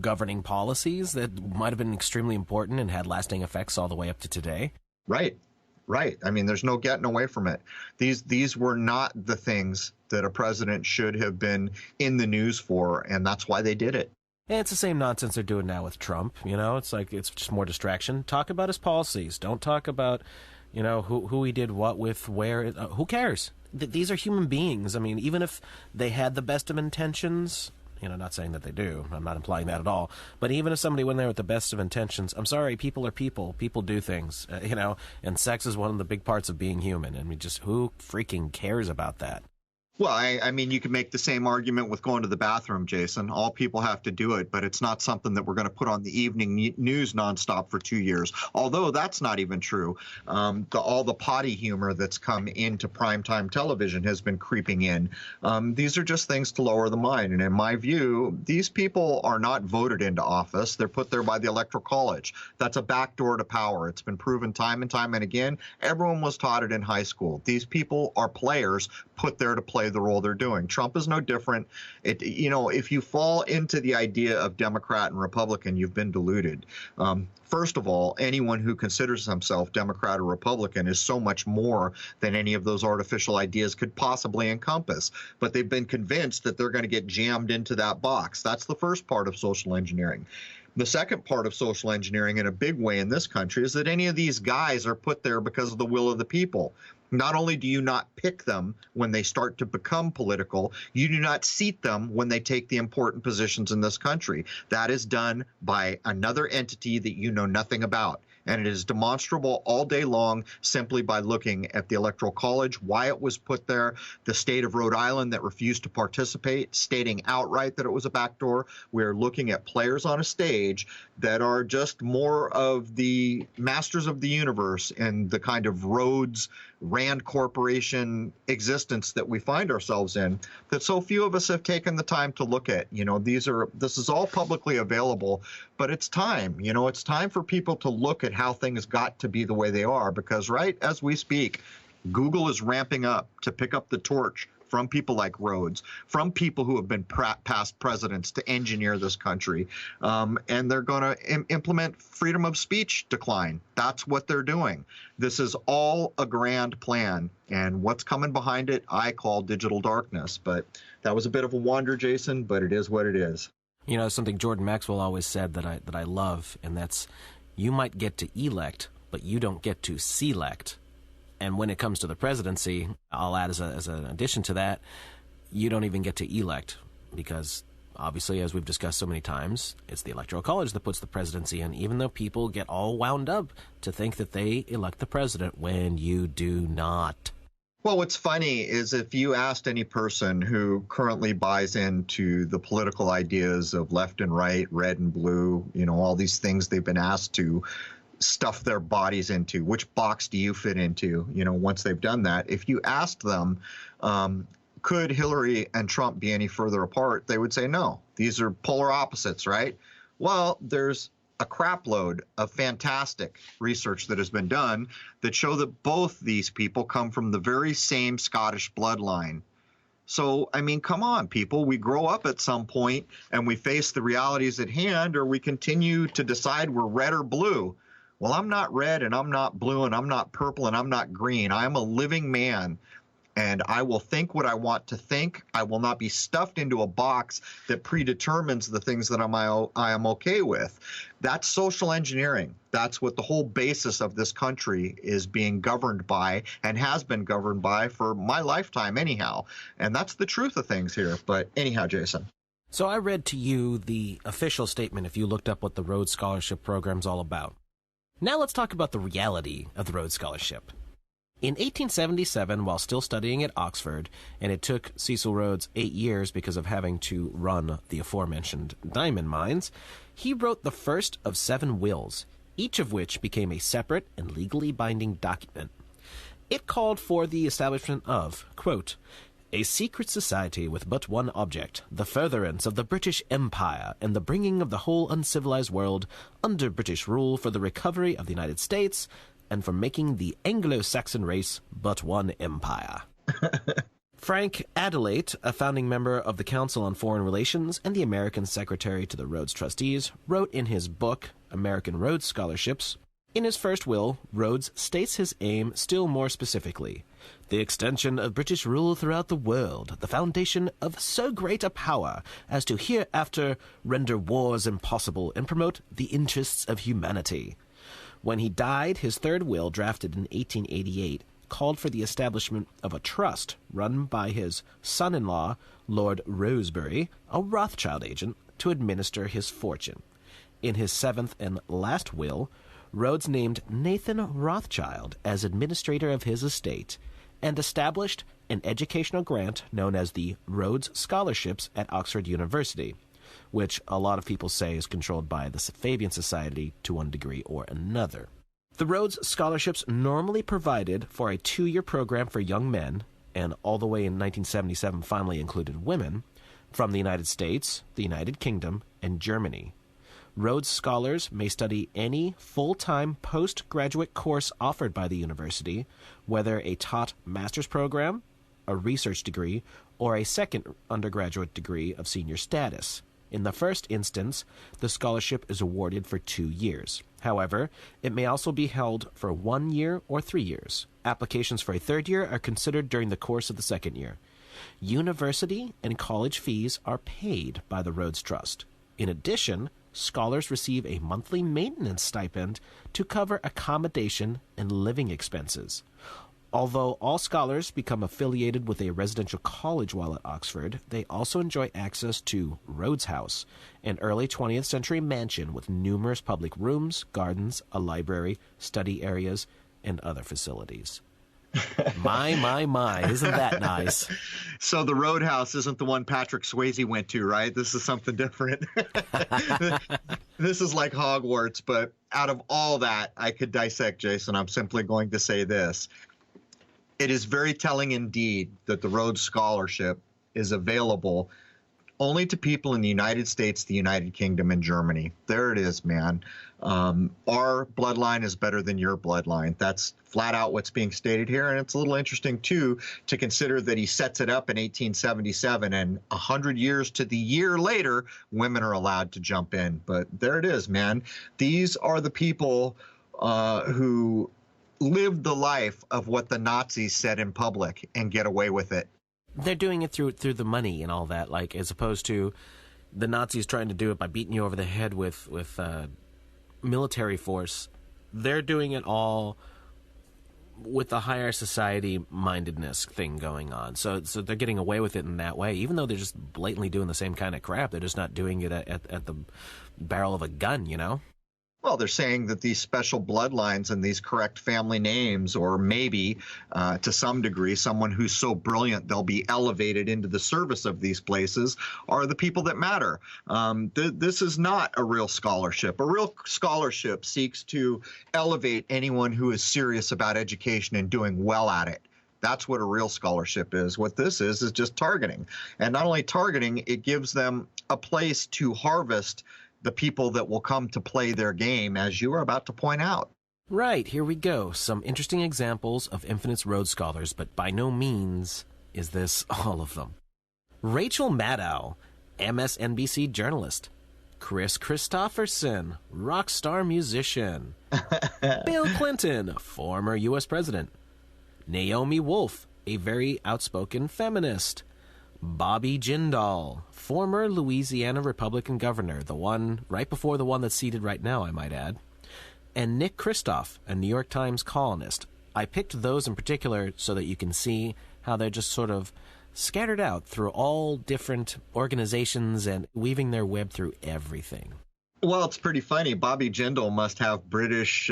governing policies that might have been extremely important and had lasting effects all the way up to today. Right. Right. I mean, there's no getting away from it. These were not the things that a president should have been in the news for, and that's why they did it. And it's the same nonsense they're doing now with Trump. It's like it's just more distraction. Talk about his policies. Don't talk about, who he did what with, where. Who cares? These are human beings. I mean, even if they had the best of intentions, not saying that they do. I'm not implying that at all. But even if somebody went there with the best of intentions, I'm sorry, people are people. People do things, and sex is one of the big parts of being human. And who freaking cares about that? Well, I mean, you can make the same argument with going to the bathroom, Jason. All people have to do it, but it's not something that we're going to put on the evening news nonstop for 2 years. Although that's not even true. All the potty humor that's come into primetime television has been creeping in. These are just things to lower the mind. And in my view, these people are not voted into office. They're put there by the Electoral College. That's a backdoor to power. It's been proven time and time and again. Everyone was taught it in high school. These people are players put there to play the role they're doing. Trump is no different. If you fall into the idea of Democrat and Republican, you've been deluded. First of all, anyone who considers himself Democrat or Republican is so much more than any of those artificial ideas could possibly encompass. But they've been convinced that they're going to get jammed into that box. That's the first part of social engineering. The second part of social engineering in a big way in this country is that any of these guys are put there because of the will of the people. Not only do you not pick them when they start to become political, you do not seat them when they take the important positions in this country. That is done by another entity that you know nothing about. And it is demonstrable all day long simply by looking at the Electoral College, why it was put there, the state of Rhode Island that refused to participate, stating outright that it was a backdoor. We're looking at players on a stage that are just more of the masters of the universe and the kind of Rhodes, Rand Corporation existence that we find ourselves in, that so few of us have taken the time to look at. This is all publicly available, but it's time. It's time for people to look at how things got to be the way they are, because right as we speak, Google is ramping up to pick up the torch from people like Rhodes, from people who have been past presidents to engineer this country. And they're going to implement freedom of speech decline. That's what they're doing. This is all a grand plan. And what's coming behind it, I call digital darkness. But that was a bit of a wander, Jason, but it is what it is. Something Jordan Maxwell always said that I love, and that's, you might get to elect, but you don't get to select. And when it comes to the presidency, I'll add as an addition to that, you don't even get to elect, because obviously, as we've discussed so many times, it's the Electoral College that puts the presidency in, even though people get all wound up to think that they elect the president when you do not. Well, what's funny is if you asked any person who currently buys into the political ideas of left and right, red and blue, all these things they've been asked to stuff their bodies into, which box do you fit into, once they've done that, if you asked them, could Hillary and Trump be any further apart, they would say no. These are polar opposites, right? Well, there's a crap load of fantastic research that has been done that show that both these people come from the very same Scottish bloodline. So, I mean, come on, people. We grow up at some point and we face the realities at hand, or we continue to decide we're red or blue. Well, I'm not red and I'm not blue and I'm not purple and I'm not green. I'm a living man. And I will think what I want to think. I will not be stuffed into a box that predetermines the things that I am okay with. That's social engineering. That's what the whole basis of this country is being governed by and has been governed by for my lifetime anyhow. And that's the truth of things here. But anyhow, Jason. So I read to you the official statement if you looked up what the Rhodes Scholarship program's all about. Now let's talk about the reality of the Rhodes Scholarship. In 1877, while still studying at Oxford, and it took Cecil Rhodes 8 years because of having to run the aforementioned diamond mines, he wrote the first of 7 wills, each of which became a separate and legally binding document. It called for the establishment of, quote, a secret society with but one object, the furtherance of the British Empire and the bringing of the whole uncivilized world under British rule for the recovery of the United States and for making the Anglo-Saxon race but one empire. Frank Adelaide, a founding member of the Council on Foreign Relations and the American Secretary to the Rhodes Trustees, wrote in his book, American Rhodes Scholarships, in his first will, Rhodes states his aim still more specifically: the extension of British rule throughout the world, the foundation of so great a power as to hereafter render wars impossible and promote the interests of humanity. When he died, his third will, drafted in 1888, called for the establishment of a trust run by his son-in-law, Lord Rosebery, a Rothschild agent, to administer his fortune. In his 7th and last will, Rhodes named Nathan Rothschild as administrator of his estate and established an educational grant known as the Rhodes Scholarships at Oxford University, which a lot of people say is controlled by the Fabian Society to one degree or another. The Rhodes Scholarships normally provided for a 2-year program for young men, and all the way in 1977 finally included women, from the United States, the United Kingdom, and Germany. Rhodes Scholars may study any full-time postgraduate course offered by the university, whether a taught master's program, a research degree, or a second undergraduate degree of senior status. In the first instance, the scholarship is awarded for 2 years. However, it may also be held for 1 year or 3 years. Applications for a third year are considered during the course of the second year. University and college fees are paid by the Rhodes Trust. In addition, scholars receive a monthly maintenance stipend to cover accommodation and living expenses. Although all scholars become affiliated with a residential college while at Oxford, they also enjoy access to Rhodes House, an early 20th century mansion with numerous public rooms, gardens, a library, study areas, and other facilities. My, isn't that nice? So the Roadhouse isn't the one Patrick Swayze went to, right? This is something different. This is like Hogwarts, but out of all that I could dissect, Jason, I'm simply going to say this. It is very telling indeed that the Rhodes Scholarship is available only to people in the United States, the United Kingdom, and Germany. There it is, man. Our bloodline is better than your bloodline. That's flat out what's being stated here. And it's a little interesting, too, to consider that he sets it up in 1877, and 100 years to the year later, women are allowed to jump in. But there it is, man. These are the people who lived the life of what the Nazis said in public and get away with it. They're doing it through the money and all that, like, as opposed to the Nazis trying to do it by beating you over the head with military force. They're doing it all with the higher society mindedness thing going on. So they're getting away with it in that way, even though they're just blatantly doing the same kind of crap. They're just not doing it at the barrel of a gun, you know? Well, they're saying that these special bloodlines and these correct family names, or maybe to some degree, someone who's so brilliant they'll be elevated into the service of these places, are the people that matter. This is not a real scholarship. A real scholarship seeks to elevate anyone who is serious about education and doing well at it. That's what a real scholarship is. What this is just targeting. And not only targeting, it gives them a place to harvest the people that will come to play their game, as you are about to point out. Right, here we go. Some interesting examples of Infinite's Rhodes Scholars, but by no means is this all of them. Rachel Maddow, MSNBC journalist. Chris Christopherson, rock star musician. Bill Clinton, former U.S. president. Naomi Wolf, a very outspoken feminist. Bobby Jindal, former Louisiana Republican governor, the one right before the one that's seated right now, I might add. And Nick Kristof, a New York Times columnist. I picked those in particular so that you can see how they're just sort of scattered out through all different organizations and weaving their web through everything. Well, it's pretty funny. Bobby Jindal must have British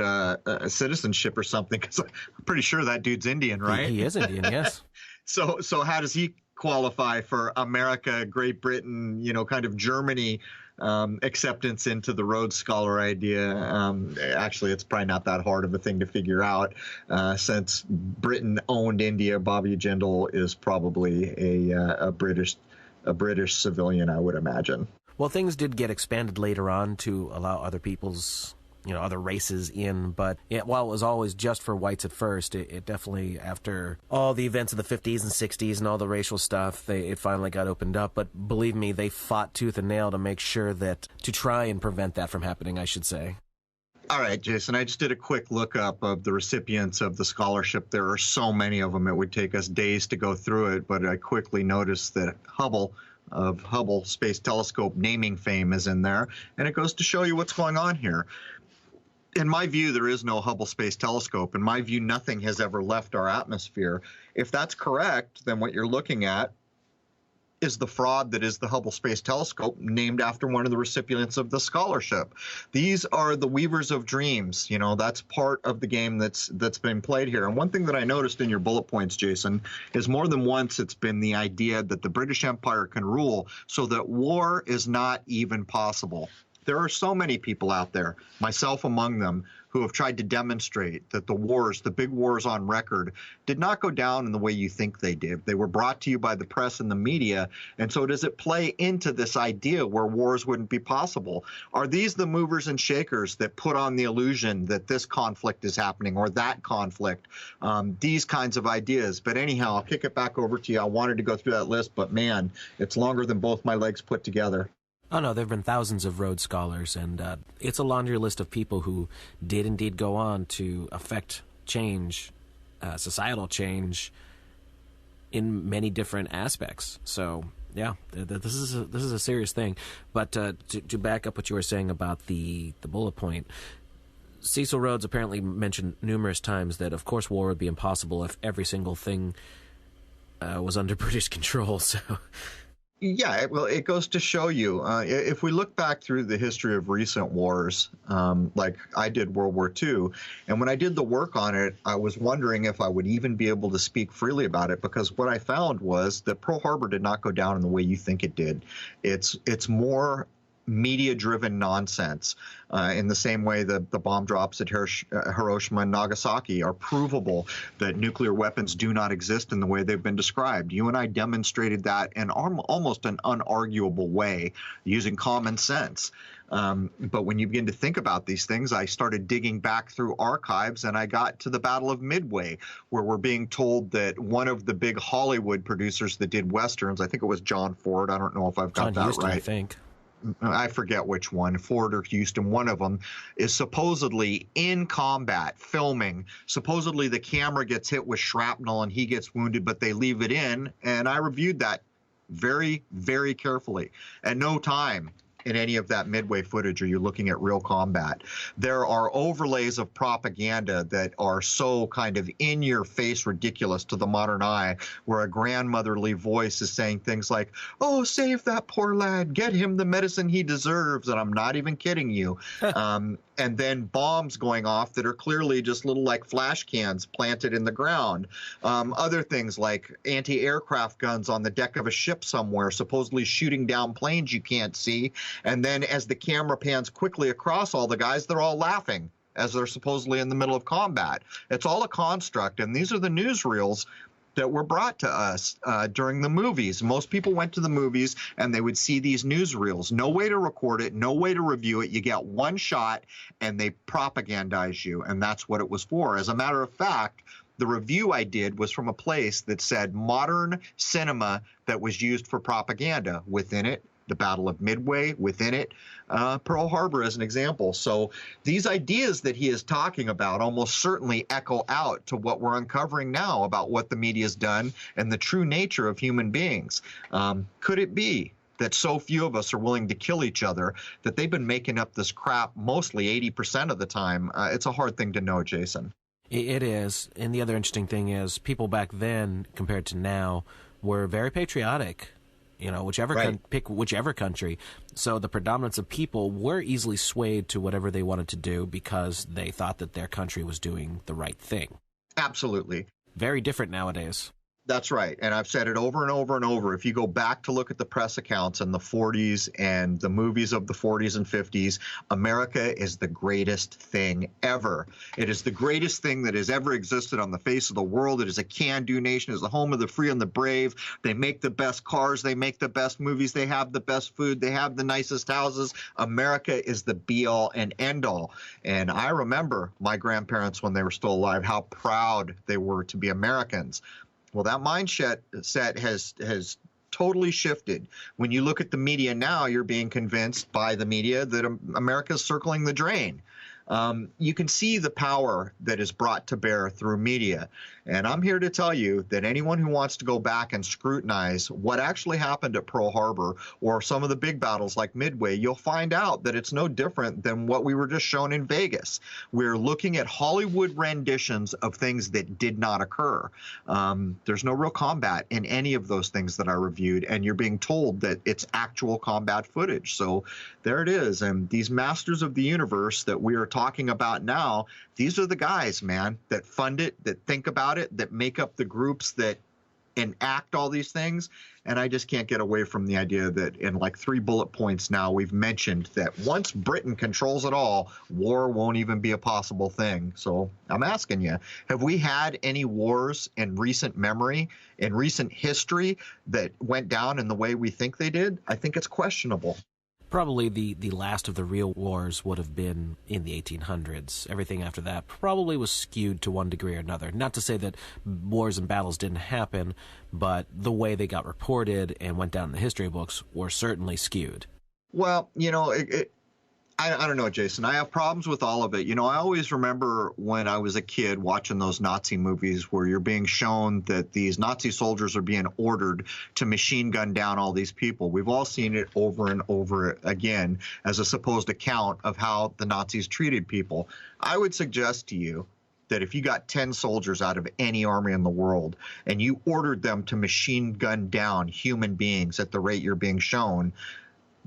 citizenship or something, because I'm pretty sure that dude's Indian, right? He is Indian, yes. So how does he qualify for America, Great Britain, kind of Germany acceptance into the Rhodes Scholar idea? Actually, it's probably not that hard of a thing to figure out. Since Britain owned India, Bobby Jindal is probably a British civilian, I would imagine. Well, things did get expanded later on to allow other people's, other races in, but while it was always just for whites at first, it definitely, after all the events of the 50s and 60s and all the racial stuff, it finally got opened up. But believe me, they fought tooth and nail to make sure to try and prevent that from happening, I should say. All right, Jason, I just did a quick lookup of the recipients of the scholarship. There are so many of them, it would take us days to go through it, but I quickly noticed that Hubble Space Telescope naming fame is in there, and it goes to show you what's going on here. In my view, there is no Hubble Space Telescope. In my view, nothing has ever left our atmosphere. If that's correct, then what you're looking at is the fraud that is the Hubble Space Telescope, named after one of the recipients of the scholarship. These are the weavers of dreams. That's part of the game that's been played here. And one thing that I noticed in your bullet points, Jason, is more than once it's been the idea that the British Empire can rule so that war is not even possible. There are so many people out there, myself among them, who have tried to demonstrate that the big wars on record, did not go down in the way you think they did. They were brought to you by the press and the media. And so does it play into this idea where wars wouldn't be possible? Are these the movers and shakers that put on the illusion that this conflict is happening or that conflict? These kinds of ideas. But anyhow, I'll kick it back over to you. I wanted to go through that list, but man, it's longer than both my legs put together. Oh, no, there have been thousands of Rhodes Scholars, and it's a laundry list of people who did indeed go on to affect change, societal change, in many different aspects. So, yeah, this is a serious thing. But to back up what you were saying about the bullet point, Cecil Rhodes apparently mentioned numerous times that, of course, war would be impossible if every single thing was under British control, so... Yeah, well, it goes to show you, if we look back through the history of recent wars, like I did World War II, and when I did the work on it, I was wondering if I would even be able to speak freely about it, because what I found was that Pearl Harbor did not go down in the way you think it did. It's more media-driven nonsense, in the same way that the bomb drops at Hiroshima and Nagasaki are provable that nuclear weapons do not exist in the way they've been described. You and I demonstrated that in almost an unarguable way using common sense. But when you begin to think about these things, I started digging back through archives, and I got to the Battle of Midway, where we're being told that one of the big Hollywood producers that did Westerns, I think it was John Ford, I don't know if I've got that Houston, right. I think. I forget which one, Ford or Houston, one of them, is supposedly in combat filming. Supposedly the camera gets hit with shrapnel and he gets wounded, but they leave it in. And I reviewed that very, very carefully. At no time in any of that Midway footage are you looking at real combat. There are overlays of propaganda that are so kind of in-your-face ridiculous to the modern eye, where a grandmotherly voice is saying things like, "Oh, save that poor lad, get him the medicine he deserves," and I'm not even kidding you. And then bombs going off that are clearly just little like flash cans planted in the ground. Other things like anti-aircraft guns on the deck of a ship somewhere, supposedly shooting down planes you can't see. And then as the camera pans quickly across all the guys, they're all laughing as they're supposedly in the middle of combat. It's all a construct, and these are the newsreels that were brought to us during the movies. Most people went to the movies and they would see these newsreels. No way to record it, no way to review it. You get one shot and they propagandize you, and that's what it was for. As a matter of fact, the review I did was from a place that said modern cinema that was used for propaganda. Within it, the Battle of Midway, within it, Pearl Harbor as an example. So these ideas that he is talking about almost certainly echo out to what we're uncovering now about what the media has done and the true nature of human beings. Could it be that so few of us are willing to kill each other that they've been making up this crap mostly 80% of the time? It's a hard thing to know, Jason. It is. And the other interesting thing is people back then compared to now were very patriotic. You know, pick whichever country. So the predominance of people were easily swayed to whatever they wanted to do because they thought that their country was doing the right thing. Absolutely. Very different nowadays. That's right. And I've said it over and over and over. If you go back to look at the press accounts in the 40s and the movies of the 40s and 50s, America is the greatest thing ever. It is the greatest thing that has ever existed on the face of the world. It is a can-do nation. It is the home of the free and the brave. They make the best cars. They make the best movies. They have the best food. They have the nicest houses. America is the be-all and end-all. And I remember my grandparents, when they were still alive, how proud they were to be Americans. Well, that mindset has totally shifted. When you look at the media now, you're being convinced by the media that America's circling the drain. You can see the power that is brought to bear through media. And I'm here to tell you that anyone who wants to go back and scrutinize what actually happened at Pearl Harbor or some of the big battles like Midway, you'll find out that it's no different than what we were just shown in Vegas. We're looking at Hollywood renditions of things that did not occur. There's no real combat in any of those things that I reviewed, and you're being told that it's actual combat footage. So there it is. And these masters of the universe that we are talking about now, these are the guys, man, that fund it, that think about it, that make up the groups that enact all these things. And I just can't get away from the idea that in like 3 bullet points now, we've mentioned that once Britain controls it all, war won't even be a possible thing. So I'm asking you, have we had any wars in recent memory, in recent history, that went down in the way we think they did? I think it's questionable. Probably the last of the real wars would have been in the 1800s. Everything after that probably was skewed to one degree or another. Not to say that wars and battles didn't happen, but the way they got reported and went down in the history books were certainly skewed. Well, you know, I don't know, Jason. I have problems with all of it. You know, I always remember when I was a kid watching those Nazi movies where you're being shown that these Nazi soldiers are being ordered to machine gun down all these people. We've all seen it over and over again as a supposed account of how the Nazis treated people. I would suggest to you that if you got 10 soldiers out of any army in the world and you ordered them to machine gun down human beings at the rate you're being shown,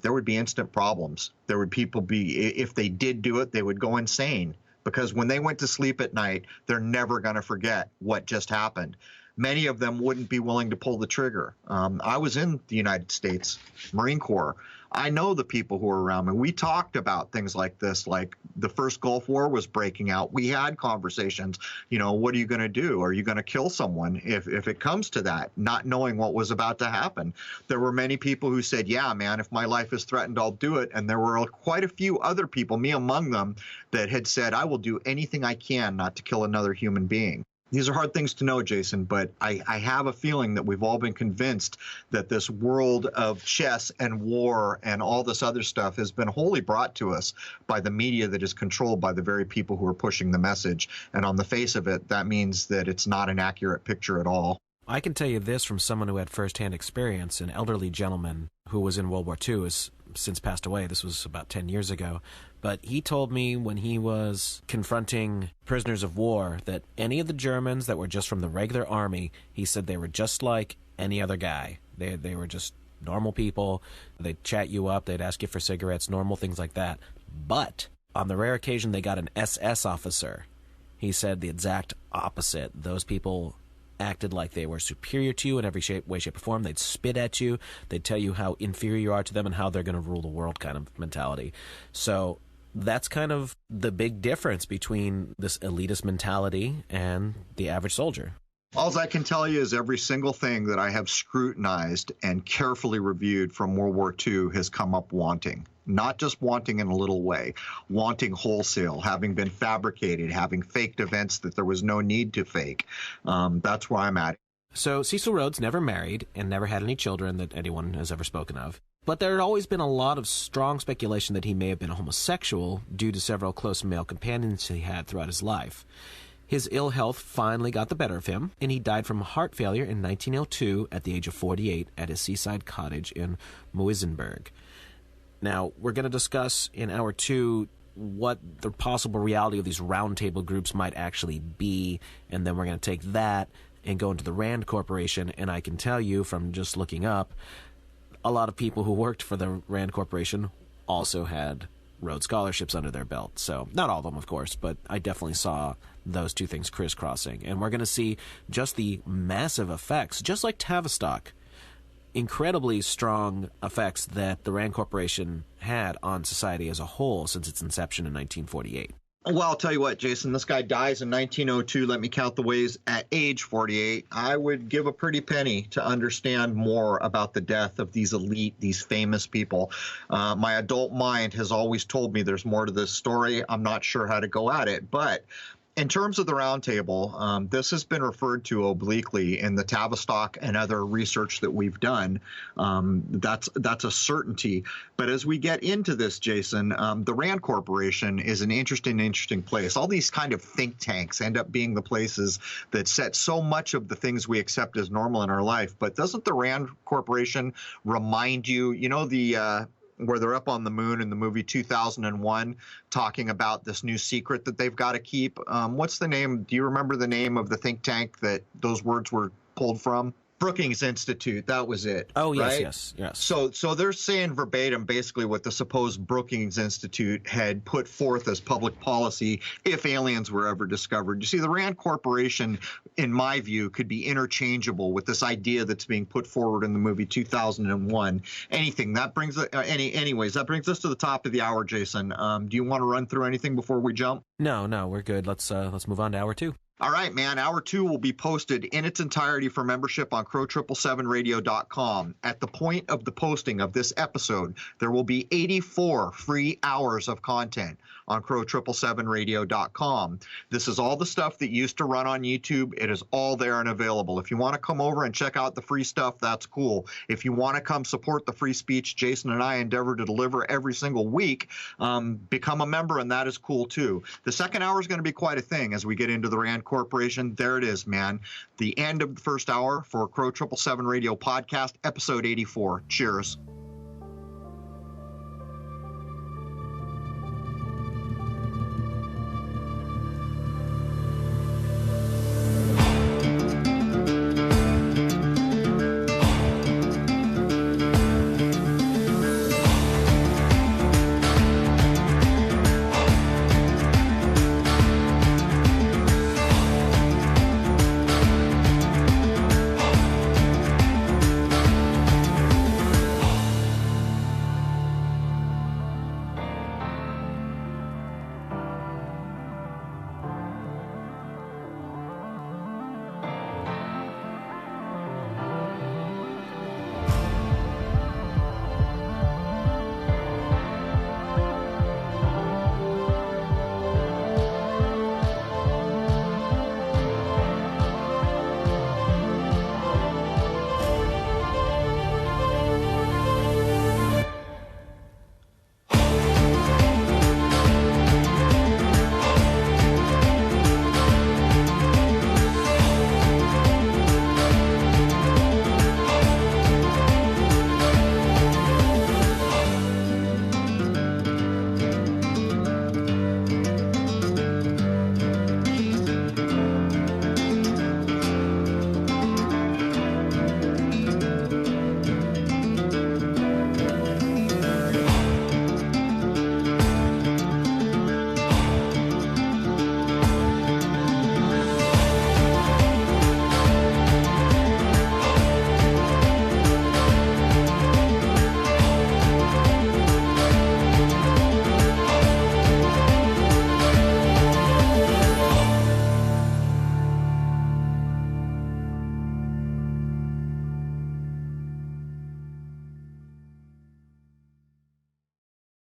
there would be instant problems. There would if they did do it, they would go insane, because when they went to sleep at night, they're never going to forget what just happened. Many of them wouldn't be willing to pull the trigger. I was in the United States Marine Corps. I know the people who are around me. We talked about things like this, like the first Gulf War was breaking out. We had conversations, you know, what are you going to do? Are you going to kill someone if it comes to that, not knowing what was about to happen? There were many people who said, yeah, man, if my life is threatened, I'll do it. And there were quite a few other people, me among them, that had said, I will do anything I can not to kill another human being. These are hard things to know, Jason, but I have a feeling that we've all been convinced that this world of chess and war and all this other stuff has been wholly brought to us by the media that is controlled by the very people who are pushing the message. And on the face of it, that means that it's not an accurate picture at all. I can tell you this from someone who had firsthand experience. An elderly gentleman who was in World War II is since passed away. This was about 10 years ago. But he told me when he was confronting prisoners of war that any of the Germans that were just from the regular army, he said they were just like any other guy. They were just normal people. They'd chat you up. They'd ask you for cigarettes, normal things like that. But on the rare occasion they got an SS officer, he said the exact opposite. Those people acted like they were superior to you in every way, shape, or form. They'd spit at you. They'd tell you how inferior you are to them and how they're going to rule the world kind of mentality. So that's kind of the big difference between this elitist mentality and the average soldier. All I can tell you is every single thing that I have scrutinized and carefully reviewed from World War II has come up wanting. Not just wanting in a little way, wanting wholesale, having been fabricated, having faked events that there was no need to fake. That's where I'm at. So Cecil Rhodes never married and never had any children that anyone has ever spoken of. But there had always been a lot of strong speculation that he may have been a homosexual due to several close male companions he had throughout his life. His ill health finally got the better of him, and he died from heart failure in 1902 at the age of 48 at his seaside cottage in Muizenberg. Now, we're going to discuss in Hour 2 what the possible reality of these roundtable groups might actually be, and then we're going to take that and go into the Rand Corporation, and I can tell you from just looking up, a lot of people who worked for the Rand Corporation also had Rhodes Scholarships under their belt. So, not all of them, of course, but I definitely saw those two things crisscrossing. And we're going to see just the massive effects, just like Tavistock, incredibly strong effects that the Rand Corporation had on society as a whole since its inception in 1948. Well, I'll tell you what, Jason, this guy dies in 1902. Let me count the ways at age 48. I would give a pretty penny to understand more about the death of these elite, these famous people. My adult mind has always told me there's more to this story. I'm not sure how to go at it, but in terms of the roundtable, this has been referred to obliquely in the Tavistock and other research that we've done. That's a certainty. But as we get into this, Jason, the Rand Corporation is an interesting place. All these kind of think tanks end up being the places that set so much of the things we accept as normal in our life. But doesn't the Rand Corporation remind you, where they're up on the moon in the movie 2001, talking about this new secret that they've got to keep? What's the name? Do you remember the name of the think tank that those words were pulled from? Brookings Institute, that was it. Oh, yes, right? yes. So they're saying verbatim basically what the supposed Brookings Institute had put forth as public policy if aliens were ever discovered. You see, the Rand Corporation, in my view, could be interchangeable with this idea that's being put forward in the movie 2001. That brings us to the top of the hour, Jason. Do you want to run through anything before we jump? No, we're good. Let's move on to Hour 2. All right, man. Hour 2 will be posted in its entirety for membership on crow777radio.com. At the point of the posting of this episode, there will be 84 free hours of content on crow777radio.com. This is all the stuff that used to run on YouTube. It is all there and available. If you want to come over and check out the free stuff, that's cool. If you want to come support the free speech Jason and I endeavor to deliver every single week, become a member, and that is cool too. The second hour is going to be quite a thing as we get into the Rand Corporation. There it is, man. The end of the first hour for Crow 777 Radio Podcast, episode 84. Cheers.